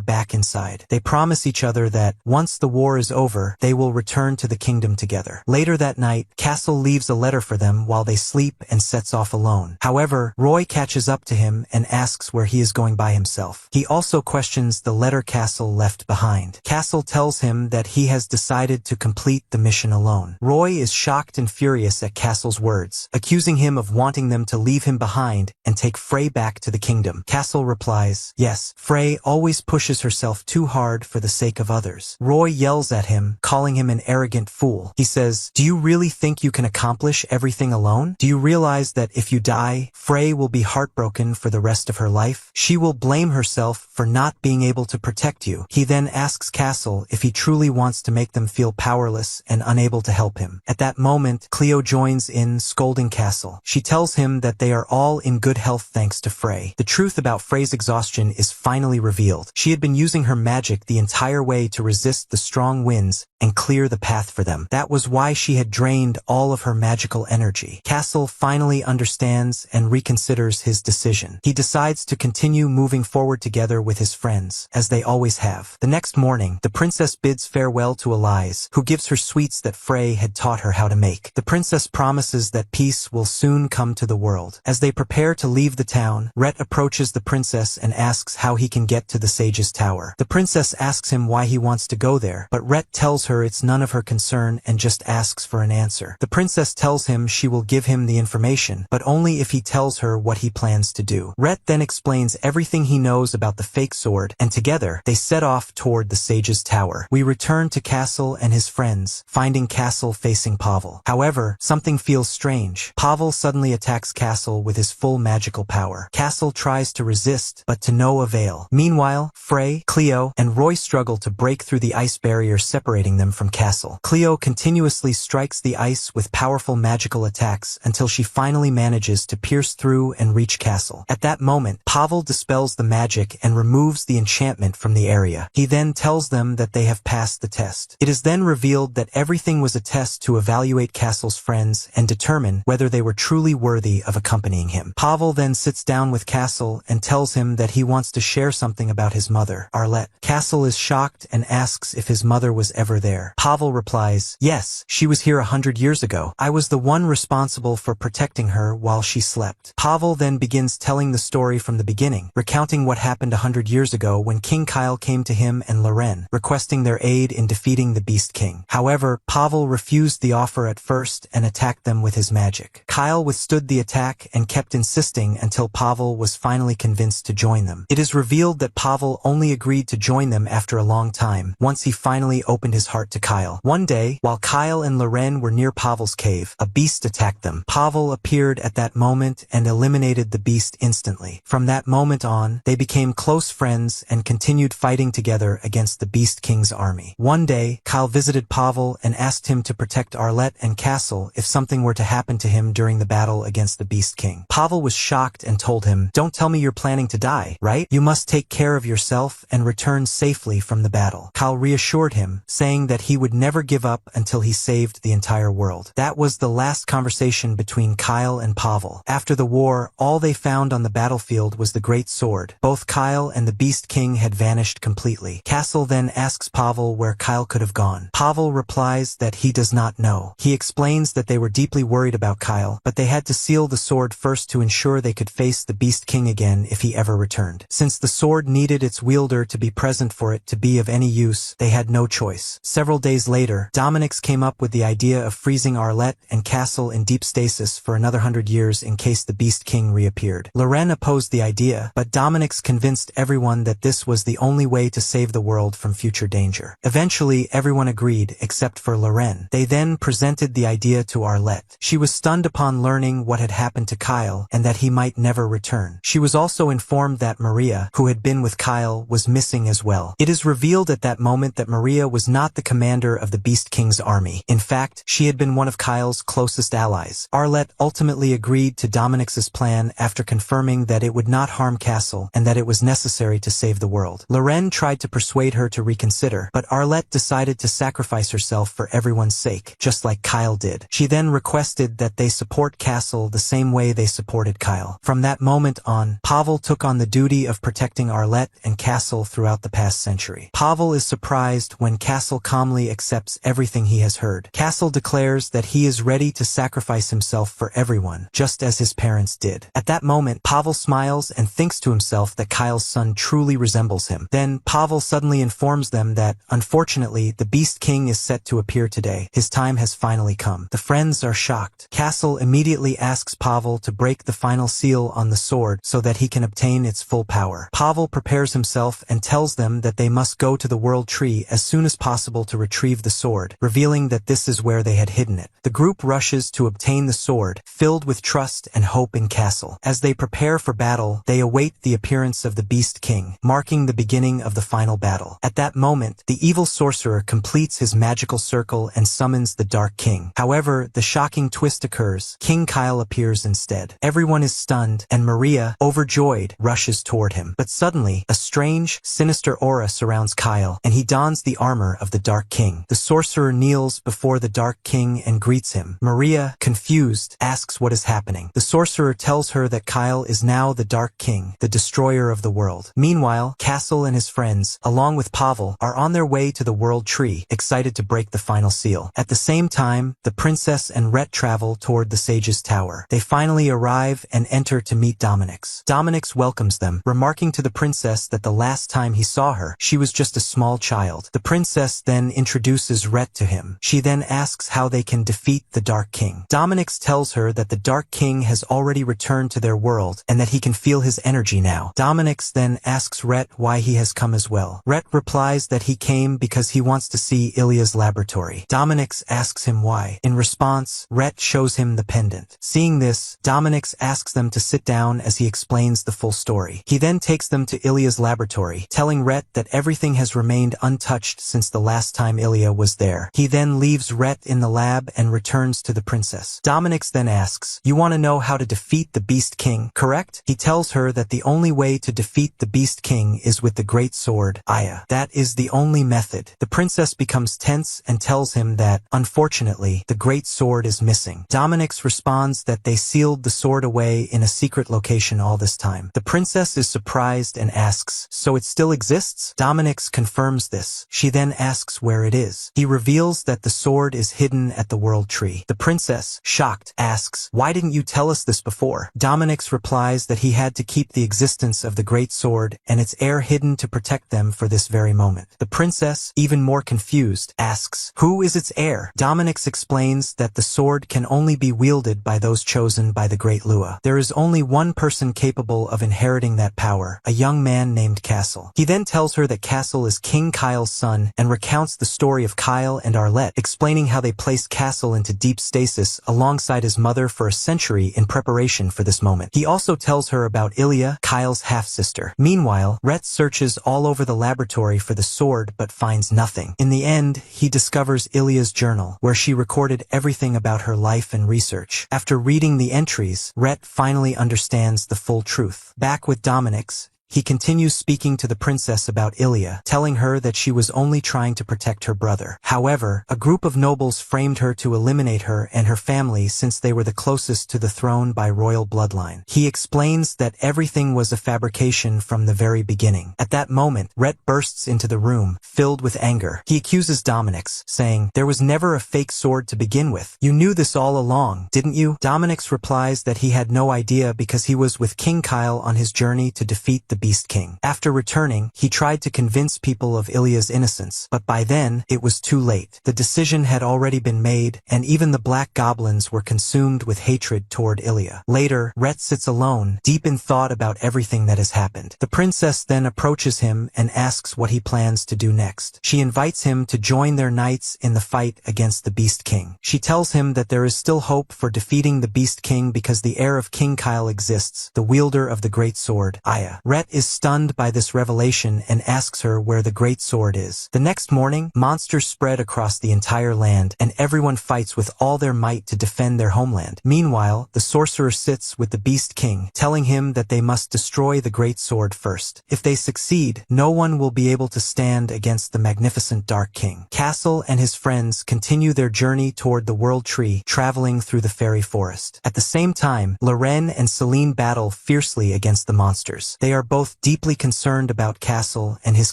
back inside. They promise each other that, once the war is over, they will return to the kingdom together. Later that night, Castle leaves a letter for them while they sleep and sets off alone. However, Roy catches up to him and asks where he is going by himself. He also questions the letter Castle left behind. Castle tells him that he has decided to complete the mission alone. Roy is shocked and furious at Castle's words, accusing him of wanting them to leave him behind and take Frey back to the kingdom. Castle replies, yes, Frey always pushes herself too hard for the sake of others. Roy yells at him, calling him an arrogant fool. He says, do you really think you can accomplish everything alone? Do you realize that if you die, Frey will be heartbroken for the rest of her life? She will blame herself for not being able to protect you. He then asks Castle if he truly wants to make them feel powerless and unable to help him. At that moment, Cleo joins in, scolding Castle. She tells him that they are all in good health thanks to Frey. The truth about Frey's exhaustion is finally revealed. She had been using her magic the entire way to resist the strong winds and clear the path for them. That was why she had drained all of her magical energy. Castle finally understands and reconsiders his decision. He decides to continue moving forward together with his friends, as they always have. The next morning, the princess bids farewell to Elise, who gives her sweets that Frey had taught her how to make. The princess promises that peace will soon come to the world. As they prepare to leave the town, Rhett approaches the princess and asks how he can get to the sage's tower. The princess asks him why he wants to go there, but Rhett tells her it's none of her concern and just asks for an answer. The princess tells him she will give him the information, but only if he tells her what he plans to do. Rhett then explains everything he knows about the fake sword, and together, they set off toward the sage's tower. We return to Castle and his friends, finding Castle facing Pavel. However, something feels strange. Pavel suddenly attacks Castle with his full magical power. Castle tries to resist, but to no avail. Meanwhile, Frey, Cleo, and Roy struggle to break through the ice barrier separating them from Castle. Cleo continuously strikes the ice with powerful magical attacks until she finally manages to pierce through and reach Castle. At that moment, Pavel dispels the magic and removes the enchantment from the area. He then tells them that they have passed the test. It is then revealed that everything was a test to evaluate Castle's friends and determine whether they were truly worthy of accompanying him. Pavel then sits down with Castle and tells him that he wants to share something about his mother, Arlette. Castle is shocked and asks if his mother was ever there. Pavel replies, yes, she was here 100 years ago. I was the one responsible for protecting her while she slept. Pavel then begins telling the story from the beginning, recounting what happened 100 years ago when King Kyle came to him and Loren, requesting their aid in defeating the Beast King. However, Pavel refused the offer at first and attacked them with his magic. Kyle withstood the attack and kept insisting until Pavel was finally convinced to join them. It is revealed that Pavel only agreed to join them after a long time, once he finally opened his heart to Kyle. One day, while Kyle and Loren were near Pavel's cave, a beast attacked them. Pavel appeared at that moment and eliminated the beast instantly. From that moment on, they became close friends and continued fighting together against the Beast King's army. One day, Kyle visited Pavel and asked him to protect Arlette and Castle if something were to happen to him during the battle against the Beast King. Pavel was shocked and told him, don't tell me you're planning to die, right? You must take care of yourself and return safely from the battle. Kyle reassured him, saying that he would never give up until he saved the entire world. That was the last conversation between Kyle and Pavel. After the war, all they found on the battlefield was the great sword. Both Kyle and the Beast King had vanished completely. Castle then asks Pavel where Kyle could have gone. Pavel replies that he does not know. He explains that they were deeply worried about Kyle, but they had to seal the sword first to ensure they could face the Beast King again if he ever returned. Since the sword needed its wielder to be present for it to be of any use, they had no choice. Several days later, Dominix came up with the idea of freezing Arlette and Castle in deep stasis for another 100 years in case the Beast King reappeared. Loren opposed the idea, but Dominix convinced everyone that this was the only way to save the world from future danger. Eventually, everyone agreed except for Loren. They then presented the idea to Arlette. She was stunned upon learning what had happened to Kyle and that he might never return. She was also informed that Maria, who had been with Kyle, was missing as well. It is revealed at that moment that Maria was not the commander of the Beast King's army. In fact, she had been one of Kyle's closest allies allies. Arlette ultimately agreed to Dominic's plan after confirming that it would not harm Castle and that it was necessary to save the world. Loren tried to persuade her to reconsider, but Arlette decided to sacrifice herself for everyone's sake, just like Kyle did. She then requested that they support Castle the same way they supported Kyle. From that moment on, Pavel took on the duty of protecting Arlette and Castle throughout the past century. Pavel is surprised when Castle calmly accepts everything he has heard. Castle declares that he is ready to sacrifice himself for everyone, just as his parents did. At that moment, Pavel smiles and thinks to himself that Kyle's son truly resembles him. Then, Pavel suddenly informs them that, unfortunately, the Beast King is set to appear today. His time has finally come. The friends are shocked. Castle immediately asks Pavel to break the final seal on the sword so that he can obtain its full power. Pavel prepares himself and tells them that they must go to the World Tree as soon as possible to retrieve the sword, revealing that this is where they had hidden it. The group rushes to obtain the sword, filled with trust and hope in Castle. As they prepare for battle, they await the appearance of the Beast King, marking the beginning of the final battle. At that moment, the evil sorcerer completes his magical circle and summons the Dark King. However, the shocking twist occurs. King Kyle appears instead. Everyone is stunned, and Maria, overjoyed, rushes toward him. But suddenly, a strange, sinister aura surrounds Kyle, and he dons the armor of the Dark King. The sorcerer kneels before the Dark King and greets him. Maria, confused, asks what is happening. The sorcerer tells her that Kyle is now the Dark King, the destroyer of the world. Meanwhile, Castle and his friends, along with Pavel, are on their way to the World Tree, excited to break the final seal. At the same time, the princess and Rhett travel toward the Sage's Tower. They finally arrive and enter to meet Dominic's. Dominic's welcomes them, remarking to the princess that the last time he saw her, she was just a small child. The princess then introduces Rhett to him. She then asks how they can defeat the Dark King. Dominic's tells her that the Dark King has already returned to their world and that he can feel his energy now. Dominic's then asks Rhett why he has come as well. Rhett replies that he came because he wants to see Ilya's laboratory. Dominic's asks him why. In response, Rhett shows him the pendant. Seeing this, Dominic's asks them to sit down as he explains the full story. He then takes them to Ilya's laboratory, telling Rhett that everything has remained untouched since the last time Ilya was there. He then leaves Rhett in the lab and returns to the princess. Dominic's then asks, "You want to know how to defeat the Beast King, correct?" He tells her that the only way to defeat the Beast King is with the great sword, Aya. That is the only method. The princess becomes tense and tells him that, unfortunately, the great sword is missing. Dominic's responds that they sealed the sword away in a secret location all this time. The princess is surprised and asks, "So it still exists?" Dominic's confirms this. She then asks where it is. He reveals that the sword is hidden at the World Tree. The princess, shocked, asks, "Why didn't you tell us this before?" Dominic's replies that he had to keep the existence of the great sword and its heir hidden to protect them for this very moment. The princess, even more confused, asks, "Who is its heir?" Dominic's explains that the sword can only be wielded by those chosen by the Great Lua. There is only one person capable of inheriting that power, a young man named Castle. He then tells her that Castle is King Kyle's son and recounts the story of Kyle and Arlette, explaining how they placed Castle into deep stasis alongside his mother for a century in preparation for this moment. He also tells her about Ilya, Kyle's half-sister. Meanwhile, Rhett searches all over the laboratory for the sword but finds nothing. In the end, he discovers Ilya's journal, where she recorded everything about her life and research. After reading the entries, Rhett finally understands the full truth. Back with Dominic's, he continues speaking to the princess about Ilya, telling her that she was only trying to protect her brother. However, a group of nobles framed her to eliminate her and her family since they were the closest to the throne by royal bloodline. He explains that everything was a fabrication from the very beginning. At that moment, Rhett bursts into the room, filled with anger. He accuses Dominic's, saying, "There was never a fake sword to begin with. You knew this all along, didn't you?" Dominic's replies that he had no idea because he was with King Kyle on his journey to defeat the Beast King. After returning, he tried to convince people of Ilya's innocence, but by then, it was too late. The decision had already been made, and even the black goblins were consumed with hatred toward Ilya. Later, Rhett sits alone, deep in thought about everything that has happened. The princess then approaches him and asks what he plans to do next. She invites him to join their knights in the fight against the Beast King. She tells him that there is still hope for defeating the Beast King because the heir of King Kyle exists, the wielder of the great sword, Aya. Rhett is stunned by this revelation and asks her where the great sword is. The next morning, monsters spread across the entire land, and everyone fights with all their might to defend their homeland. Meanwhile, the sorcerer sits with the Beast King, telling him that they must destroy the great sword first. If they succeed, no one will be able to stand against the magnificent Dark King. Castle and his friends continue their journey toward the World Tree, traveling through the fairy forest. At the same time, Loren and Celine battle fiercely against the monsters. They are both deeply concerned about Castle and his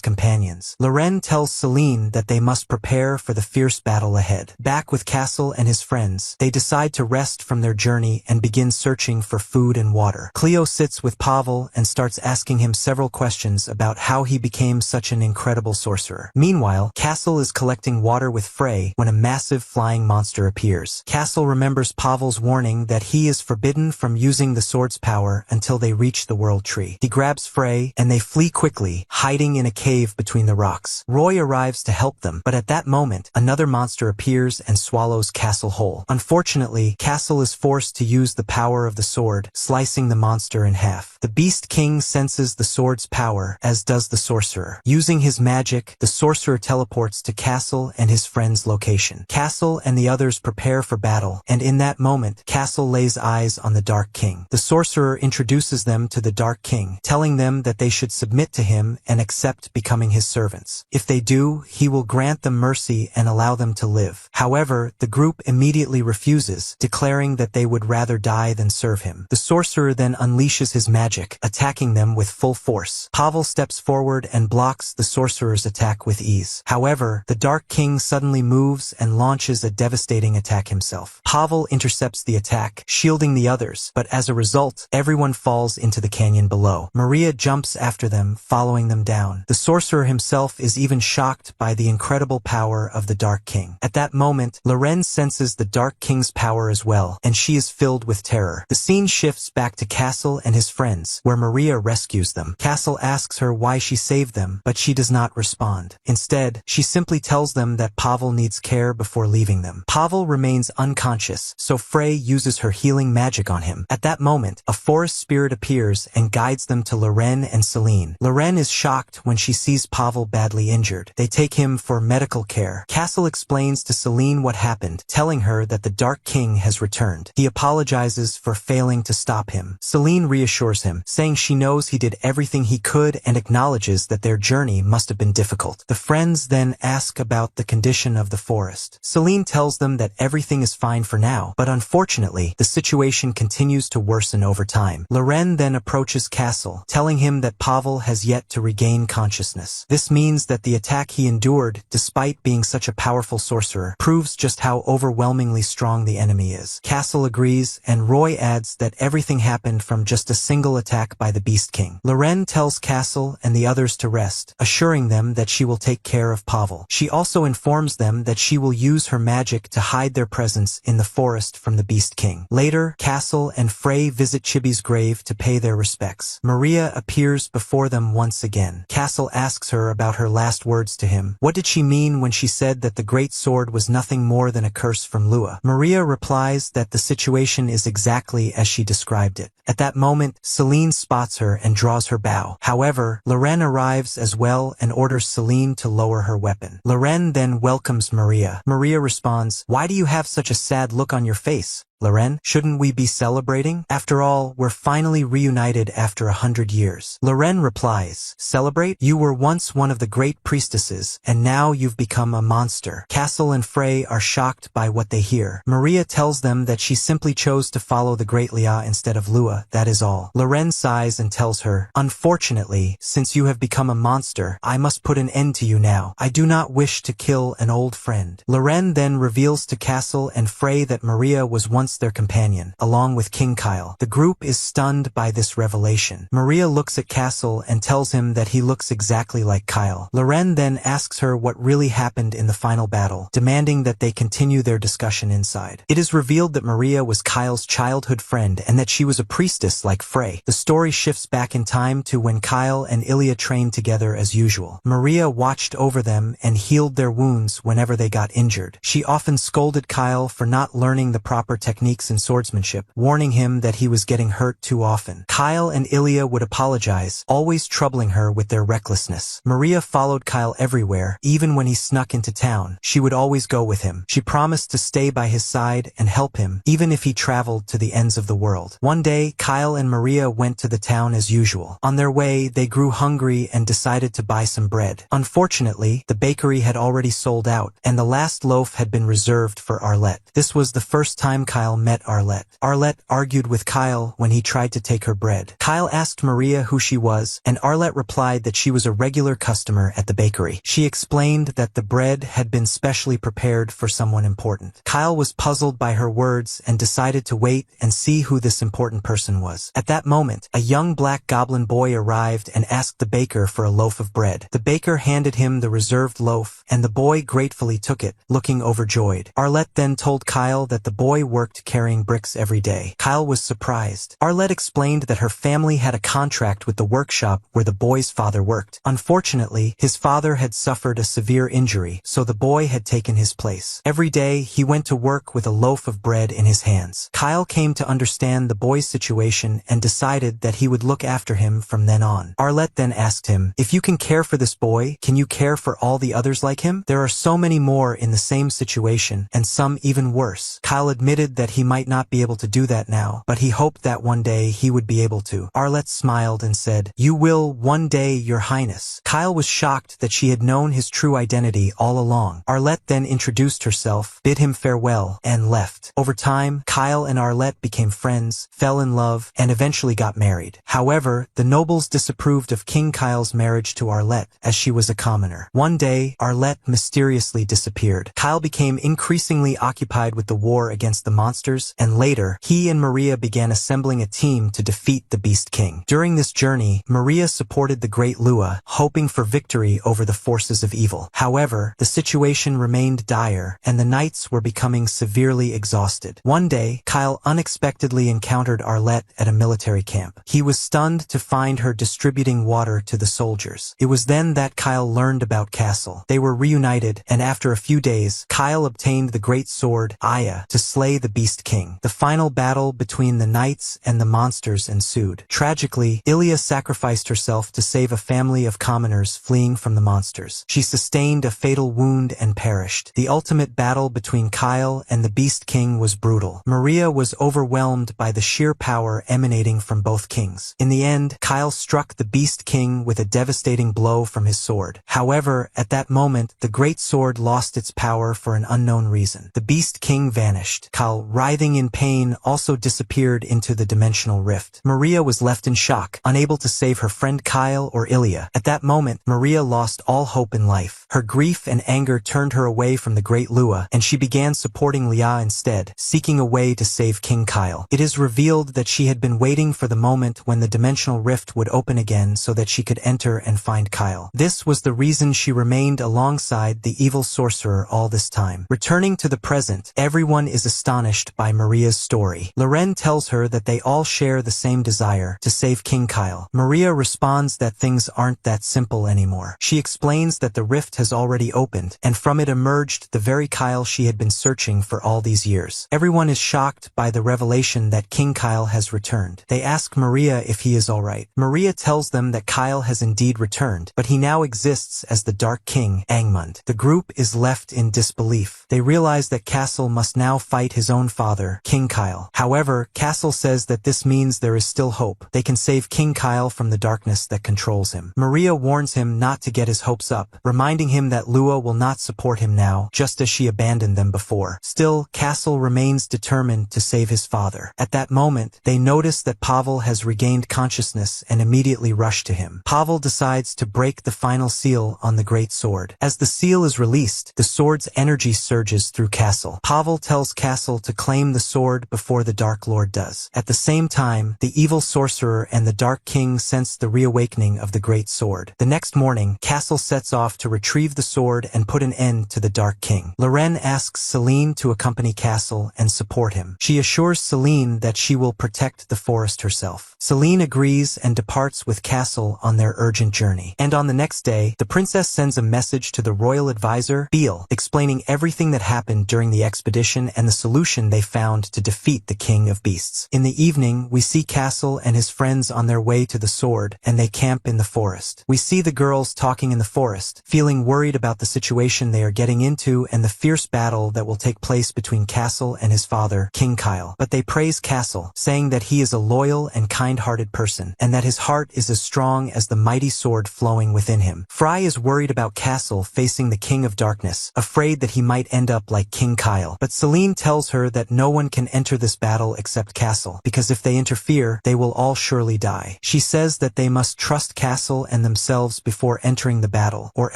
companions. Loren tells Celine that they must prepare for the fierce battle ahead. Back with Castle and his friends, they decide to rest from their journey and begin searching for food and water. Cleo sits with Pavel and starts asking him several questions about how he became such an incredible sorcerer. Meanwhile, Castle is collecting water with Frey when a massive flying monster appears. Castle remembers Pavel's warning that he is forbidden from using the sword's power until they reach the World Tree. He grabs Frey and they flee quickly, hiding in a cave between the rocks. Roy arrives to help them, but at that moment, another monster appears and swallows Castle whole. Unfortunately, Castle is forced to use the power of the sword, slicing the monster in half. The Beast King senses the sword's power, as does the sorcerer. Using his magic, the sorcerer teleports to Castle and his friend's location. Castle and the others prepare for battle, and in that moment, Castle lays eyes on the Dark King. The sorcerer introduces them to the Dark King, telling them that they should submit to him and accept becoming his servants. If they do, he will grant them mercy and allow them to live. However, the group immediately refuses, declaring that they would rather die than serve him. The sorcerer then unleashes his magic, attacking them with full force. Pavel steps forward and blocks the sorcerer's attack with ease. However, the Dark King suddenly moves and launches a devastating attack himself. Pavel intercepts the attack, shielding the others, but as a result, everyone falls into the canyon below. Maria jumps after them, following them down. The sorcerer himself is even shocked by the incredible power of the Dark King. At that moment, Loren senses the Dark King's power as well, and she is filled with terror. The scene shifts back to Castle and his friends, where Maria rescues them. Castle asks her why she saved them, but she does not respond. Instead, she simply tells them that Pavel needs care before leaving them. Pavel remains unconscious, so Frey uses her healing magic on him. At that moment, a forest spirit appears and guides them to Loren and Celine. Loren is shocked when she sees Pavel badly injured. They take him for medical care. Castle explains to Celine what happened, telling her that the Dark King has returned. He apologizes for failing to stop him. Celine reassures him, saying she knows he did everything he could and acknowledges that their journey must have been difficult. The friends then ask about the condition of the forest. Celine tells them that everything is fine for now, but unfortunately, the situation continues to worsen over time. Loren then approaches Castle, telling him that Pavel has yet to regain consciousness. This means that the attack he endured, despite being such a powerful sorcerer, proves just how overwhelmingly strong the enemy is. Castle agrees, and Roy adds that everything happened from just a single attack by the Beast King. Loren tells Castle and the others to rest, assuring them that she will take care of Pavel. She also informs them that she will use her magic to hide their presence in the forest from the Beast King. Later, Castle and Frey visit Chibi's grave to pay their respects. Maria appears before them once again. Castle asks her about her last words to him. What did she mean when she said that the great sword was nothing more than a curse from Lua? Maria replies that the situation is exactly as she described it. At that moment, Celine spots her and draws her bow. However, Loren arrives as well and orders Celine to lower her weapon. Loren then welcomes Maria. Maria responds, "Why do you have such a sad look on your face? Loren, shouldn't we be celebrating? After all, we're finally reunited after 100 years. Loren replies, "Celebrate? You were once one of the great priestesses, and now you've become a monster." Castle and Frey are shocked by what they hear. Maria tells them that she simply chose to follow the great Lia instead of Lua, that is all. Loren sighs and tells her, "Unfortunately, since you have become a monster, I must put an end to you now. I do not wish to kill an old friend." Loren then reveals to Castle and Frey that Maria was once their companion, along with King Kyle. The group is stunned by this revelation. Maria looks at Castle and tells him that he looks exactly like Kyle. Loren then asks her what really happened in the final battle, demanding that they continue their discussion inside. It is revealed that Maria was Kyle's childhood friend and that she was a priestess like Frey. The story shifts back in time to when Kyle and Ilya trained together as usual. Maria watched over them and healed their wounds whenever they got injured. She often scolded Kyle for not learning the proper technique techniques in swordsmanship, warning him that he was getting hurt too often. Kyle and Ilya would apologize, always troubling her with their recklessness. Maria followed Kyle everywhere, even when he snuck into town. She would always go with him. She promised to stay by his side and help him, even if he traveled to the ends of the world. One day, Kyle and Maria went to the town as usual. On their way, they grew hungry and decided to buy some bread. Unfortunately, the bakery had already sold out, and the last loaf had been reserved for Arlette. This was the first time Kyle met Arlette. Arlette argued with Kyle when he tried to take her bread. Kyle asked Maria who she was, and Arlette replied that she was a regular customer at the bakery. She explained that the bread had been specially prepared for someone important. Kyle was puzzled by her words and decided to wait and see who this important person was. At that moment, a young black goblin boy arrived and asked the baker for a loaf of bread. The baker handed him the reserved loaf, and the boy gratefully took it, looking overjoyed. Arlette then told Kyle that the boy worked carrying bricks every day. Kyle was surprised. Arlette explained that her family had a contract with the workshop where the boy's father worked. Unfortunately, his father had suffered a severe injury, so the boy had taken his place. Every day, he went to work with a loaf of bread in his hands. Kyle came to understand the boy's situation and decided that he would look after him from then on. Arlette then asked him, "If you can care for this boy, can you care for all the others like him? There are so many more in the same situation, and some even worse." Kyle admitted that he might not be able to do that now, but he hoped that one day he would be able to. Arlette smiled and said, "You will one day, Your Highness." Kyle was shocked that she had known his true identity all along. Arlette then introduced herself, bid him farewell, and left. Over time, Kyle and Arlette became friends, fell in love, and eventually got married. However, the nobles disapproved of King Kyle's marriage to Arlette, as she was a commoner. One day, Arlette mysteriously disappeared. Kyle became increasingly occupied with the war against the monsters, and later, he and Maria began assembling a team to defeat the Beast King. During this journey, Maria supported the Great Lua, hoping for victory over the forces of evil. However, the situation remained dire, and the knights were becoming severely exhausted. One day, Kyle unexpectedly encountered Arlette at a military camp. He was stunned to find her distributing water to the soldiers. It was then that Kyle learned about Castle. They were reunited, and after a few days, Kyle obtained the great sword, Aya, to slay the Beast King. The final battle between the knights and the monsters ensued. Tragically, Ilya sacrificed herself to save a family of commoners fleeing from the monsters. She sustained a fatal wound and perished. The ultimate battle between Kyle and the Beast King was brutal. Maria was overwhelmed by the sheer power emanating from both kings. In the end, Kyle struck the Beast King with a devastating blow from his sword. However, at that moment, the great sword lost its power for an unknown reason. The Beast King vanished. Kyle, writhing in pain, also disappeared into the dimensional rift. Maria was left in shock, unable to save her friend Kyle or Ilya. At that moment, Maria lost all hope in life. Her grief and anger turned her away from the Great Lua, and she began supporting Lia instead, seeking a way to save King Kyle. It is revealed that she had been waiting for the moment when the dimensional rift would open again so that she could enter and find Kyle. This was the reason she remained alongside the evil sorcerer all this time. Returning to the present, everyone is astonished by Maria's story. Loren tells her that they all share the same desire, to save King Kyle. Maria responds that things aren't that simple anymore. She explains that the rift has already opened, and from it emerged the very Kyle she had been searching for all these years. Everyone is shocked by the revelation that King Kyle has returned. They ask Maria if he is alright. Maria tells them that Kyle has indeed returned, but he now exists as the Dark King, Angmund. The group is left in disbelief. They realize that Castle must now fight his own father, King Kyle. However, Castle says that this means there is still hope. They can save King Kyle from the darkness that controls him. Maria warns him not to get his hopes up, reminding him that Lua will not support him now, just as she abandoned them before. Still, Castle remains determined to save his father. At that moment, they notice that Pavel has regained consciousness and immediately rush to him. Pavel decides to break the final seal on the great sword. As the seal is released, the sword's energy surges through Castle. Pavel tells Castle to claim the sword before the Dark Lord does. At the same time, the evil sorcerer and the Dark King sense the reawakening of the great sword. The next morning, Castle sets off to retrieve the sword and put an end to the Dark King. Loren asks Celine to accompany Castle and support him. She assures Celine that she will protect the forest herself. Celine agrees and departs with Castle on their urgent journey. And on the next day, the princess sends a message to the royal advisor, Beale, explaining everything that happened during the expedition and the solution weapon they found to defeat the King of Beasts. In the evening, we see Castle and his friends on their way to the sword, and they camp in the forest. We see the girls talking in the forest, feeling worried about the situation they are getting into and the fierce battle that will take place between Castle and his father, King Kyle. But they praise Castle, saying that he is a loyal and kind-hearted person, and that his heart is as strong as the mighty sword flowing within him. Fry is worried about Castle facing the King of Darkness, afraid that he might end up like King Kyle. But Celine tells her that no one can enter this battle except Castle, because if they interfere, they will all surely die. She says that they must trust Castle and themselves before entering the battle, or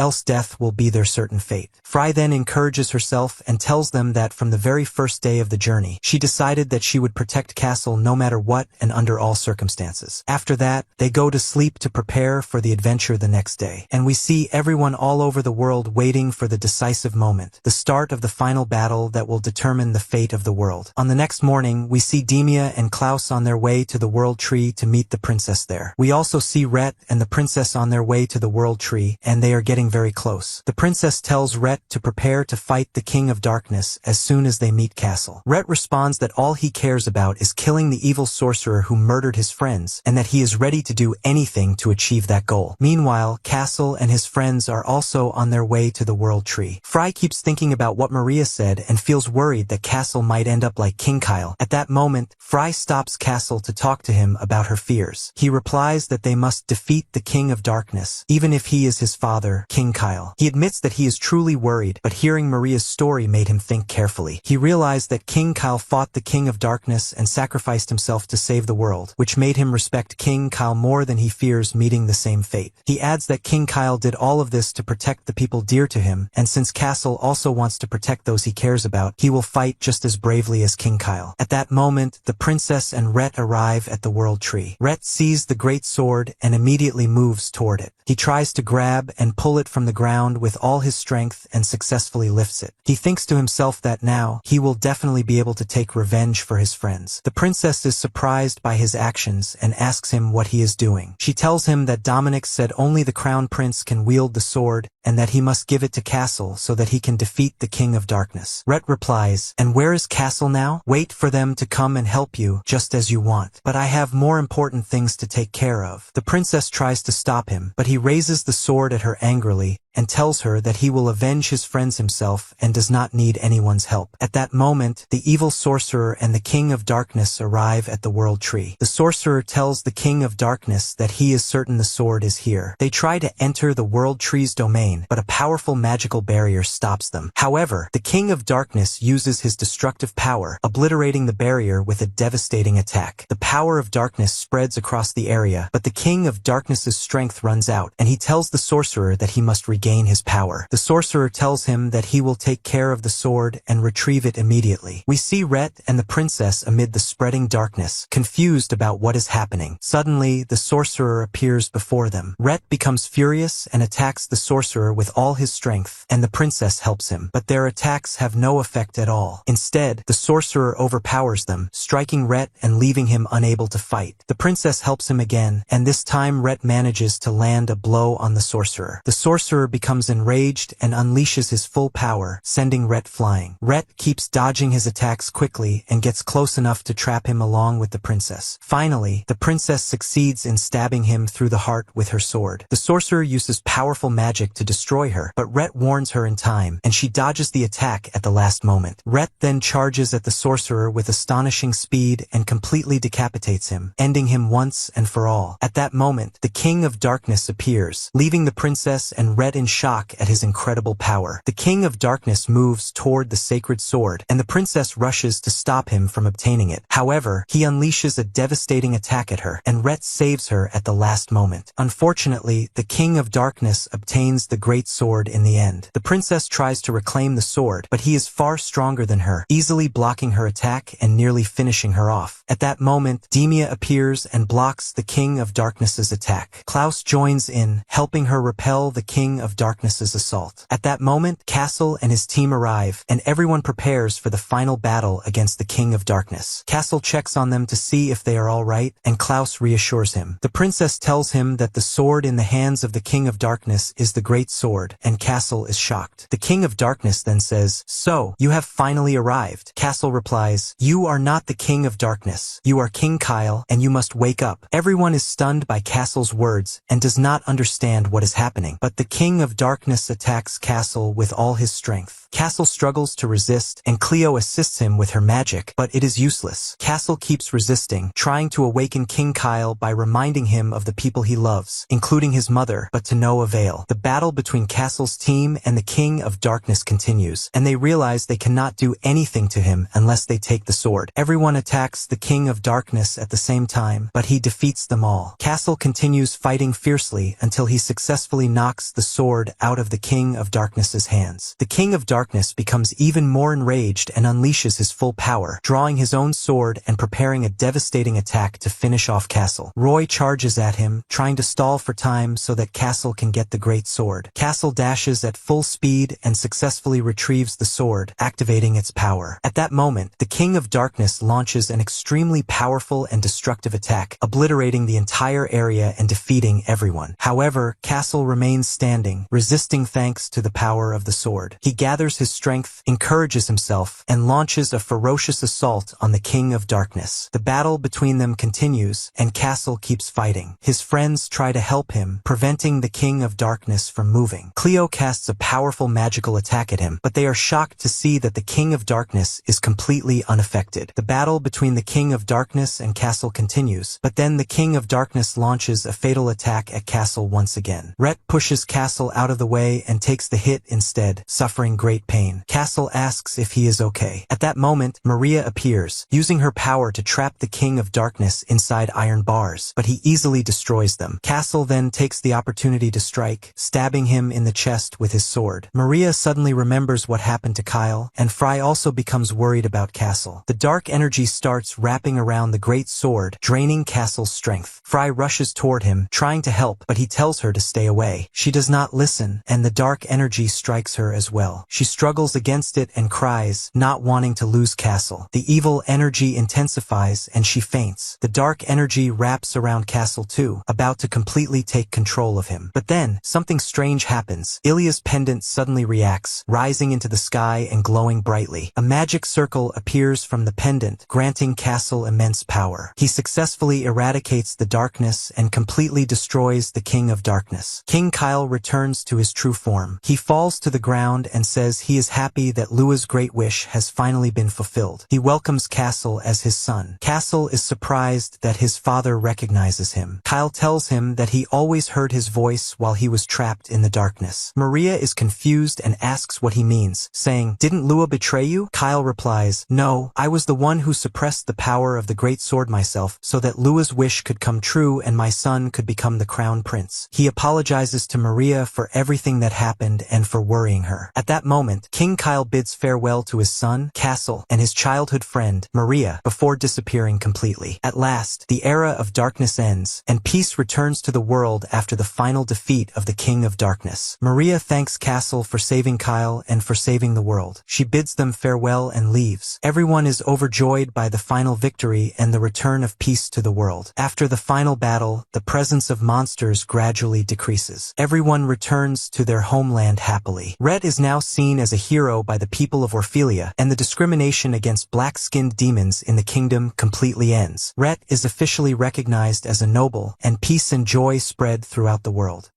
else death will be their certain fate. Fry then encourages herself and tells them that from the very first day of the journey, she decided that she would protect Castle no matter what and under all circumstances. After that, they go to sleep to prepare for the adventure the next day, and we see everyone all over the world waiting for the decisive moment, the start of the final battle that will determine the fate of the world. On the next morning, we see Demia and Klaus on their way to the World Tree to meet the princess there. We also see Rhett and the princess on their way to the World Tree, and they are getting very close. The princess tells Rhett to prepare to fight the King of Darkness as soon as they meet Castle. Rhett responds that all he cares about is killing the evil sorcerer who murdered his friends, and that he is ready to do anything to achieve that goal. Meanwhile, Castle and his friends are also on their way to the World Tree. Fry keeps thinking about what Maria said and feels worried that Castle might end up like King Kyle. At that moment, Fry stops Castle to talk to him about her fears. He replies that they must defeat the King of Darkness, even if he is his father, King Kyle. He admits that he is truly worried, but hearing Maria's story made him think carefully. He realized that King Kyle fought the King of Darkness and sacrificed himself to save the world, which made him respect King Kyle more than he fears meeting the same fate. He adds that King Kyle did all of this to protect the people dear to him, and since Castle also wants to protect those he cares about, he will fight just as bravely as King Kyle. At that moment, the princess and Rhett arrive at the World Tree. Rhett sees the great sword and immediately moves toward it. He tries to grab and pull it from the ground with all his strength and successfully lifts it. He thinks to himself that now, he will definitely be able to take revenge for his friends. The princess is surprised by his actions and asks him what he is doing. She tells him that Dominic said only the crown prince can wield the sword and that he must give it to Castle so that he can defeat the King of Darkness. Rhett replies, "And where is Castle now? Wait for them to come and help you, just as you want. But I have more important things to take care of." The princess tries to stop him, but he raises the sword at her angrily and tells her that he will avenge his friends himself and does not need anyone's help. At that moment, the evil sorcerer and the King of Darkness arrive at the World Tree. The sorcerer tells the King of Darkness that he is certain the sword is here. They try to enter the World Tree's domain, but a powerful magical barrier stops them. However, the King of Darkness uses his destructive power, obliterating the barrier with a devastating attack. The power of darkness spreads across the area, but the King of Darkness's strength runs out, and he tells the sorcerer that he must regain his power. The sorcerer tells him that he will take care of the sword and retrieve it immediately. We see Rhett and the princess amid the spreading darkness, confused about what is happening. Suddenly, the sorcerer appears before them. Rhett becomes furious and attacks the sorcerer with all his strength, and the princess helps him. But their attacks have no effect at all. Instead, the sorcerer overpowers them, striking Rhett and leaving him unable to fight. The princess helps him again, and this time Rhett manages to land a blow on the sorcerer. The sorcerer becomes enraged and unleashes his full power, sending Rhett flying. Rhett keeps dodging his attacks quickly and gets close enough to trap him along with the princess. Finally, the princess succeeds in stabbing him through the heart with her sword. The sorcerer uses powerful magic to destroy her, but Rhett warns her in time, and she dodges the attack at the last moment. Rhett then charges at the sorcerer with astonishing speed and completely decapitates him, ending him once and for all. At that moment, the King of Darkness appears, leaving the princess and Rhett in shock at his incredible power. The King of Darkness moves toward the sacred sword, and the princess rushes to stop him from obtaining it. However, he unleashes a devastating attack at her, and Rhett saves her at the last moment. Unfortunately, the King of Darkness obtains the great sword in the end. The princess tries to reclaim the sword, but he is far stronger than her, easily blocking her attack and nearly finishing her off. At that moment, Demia appears and blocks the King of Darkness's attack. Klaus joins in, helping her repel the King of of Darkness's assault. At that moment, Castle and his team arrive, and everyone prepares for the final battle against the King of Darkness. Castle checks on them to see if they are all right, and Klaus reassures him. The princess tells him that the sword in the hands of the King of Darkness is the Great Sword, and Castle is shocked. The King of Darkness then says, "So, you have finally arrived." Castle replies, "You are not the King of Darkness. You are King Kyle, and you must wake up." Everyone is stunned by Castle's words and does not understand what is happening. But the King of Darkness attacks Castle with all his strength. Castle struggles to resist, and Cleo assists him with her magic, but it is useless. Castle keeps resisting, trying to awaken King Kyle by reminding him of the people he loves, including his mother, but to no avail. The battle between Castle's team and the King of Darkness continues, and they realize they cannot do anything to him unless they take the sword. Everyone attacks the King of Darkness at the same time, but he defeats them all. Castle continues fighting fiercely until he successfully knocks the sword out of the King of Darkness's hands. The King of Darkness becomes even more enraged and unleashes his full power, drawing his own sword and preparing a devastating attack to finish off Castle. Roy charges at him, trying to stall for time so that Castle can get the Great Sword. Castle dashes at full speed and successfully retrieves the sword, activating its power. At that moment, the King of Darkness launches an extremely powerful and destructive attack, obliterating the entire area and defeating everyone. However, Castle remains standing, resisting thanks to the power of the sword. He gathers his strength, encourages himself, and launches a ferocious assault on the King of Darkness. The battle between them continues, and Castle keeps fighting. His friends try to help him, preventing the King of Darkness from moving. Cleo casts a powerful magical attack at him, but they are shocked to see that the King of Darkness is completely unaffected. The battle between the King of Darkness and Castle continues, but then the King of Darkness launches a fatal attack at Castle once again. Rhett pushes Castle out of the way and takes the hit instead, suffering great pain. Castle asks if he is okay. At that moment, Maria appears, using her power to trap the King of Darkness inside iron bars, but he easily destroys them. Castle then takes the opportunity to strike, stabbing him in the chest with his sword. Maria suddenly remembers what happened to Kyle, and Fry also becomes worried about Castle. The dark energy starts wrapping around the Great Sword, draining Castle's strength. Fry rushes toward him, trying to help, but he tells her to stay away. She does not listen, and the dark energy strikes her as well. She struggles against it and cries, not wanting to lose Castle. The evil energy intensifies and she faints. The dark energy wraps around Castle too, about to completely take control of him. But then, something strange happens. Ilya's pendant suddenly reacts, rising into the sky and glowing brightly. A magic circle appears from the pendant, granting Castle immense power. He successfully eradicates the darkness and completely destroys the King of Darkness. King Kyle returns to his true form. He falls to the ground and says he is happy that Lua's great wish has finally been fulfilled. He welcomes Castle as his son. Castle is surprised that his father recognizes him. Kyle tells him that he always heard his voice while he was trapped in the darkness. Maria is confused and asks what he means, saying, "Didn't Lua betray you?" Kyle replies, "No, I was the one who suppressed the power of the Great Sword myself so that Lua's wish could come true and my son could become the crown prince." He apologizes to Maria for everything that happened and for worrying her. At that moment, King Kyle bids farewell to his son, Castle, and his childhood friend, Maria, before disappearing completely. At last, the era of darkness ends, and peace returns to the world after the final defeat of the King of Darkness. Maria thanks Castle for saving Kyle and for saving the world. She bids them farewell and leaves. Everyone is overjoyed by the final victory and the return of peace to the world. After the final battle, the presence of monsters gradually decreases. Everyone returns to their homeland happily. Rhett is now seen as a hero by the people of Orphelia, and the discrimination against black-skinned demons in the kingdom completely ends. Rhett is officially recognized as a noble, and peace and joy spread throughout the world.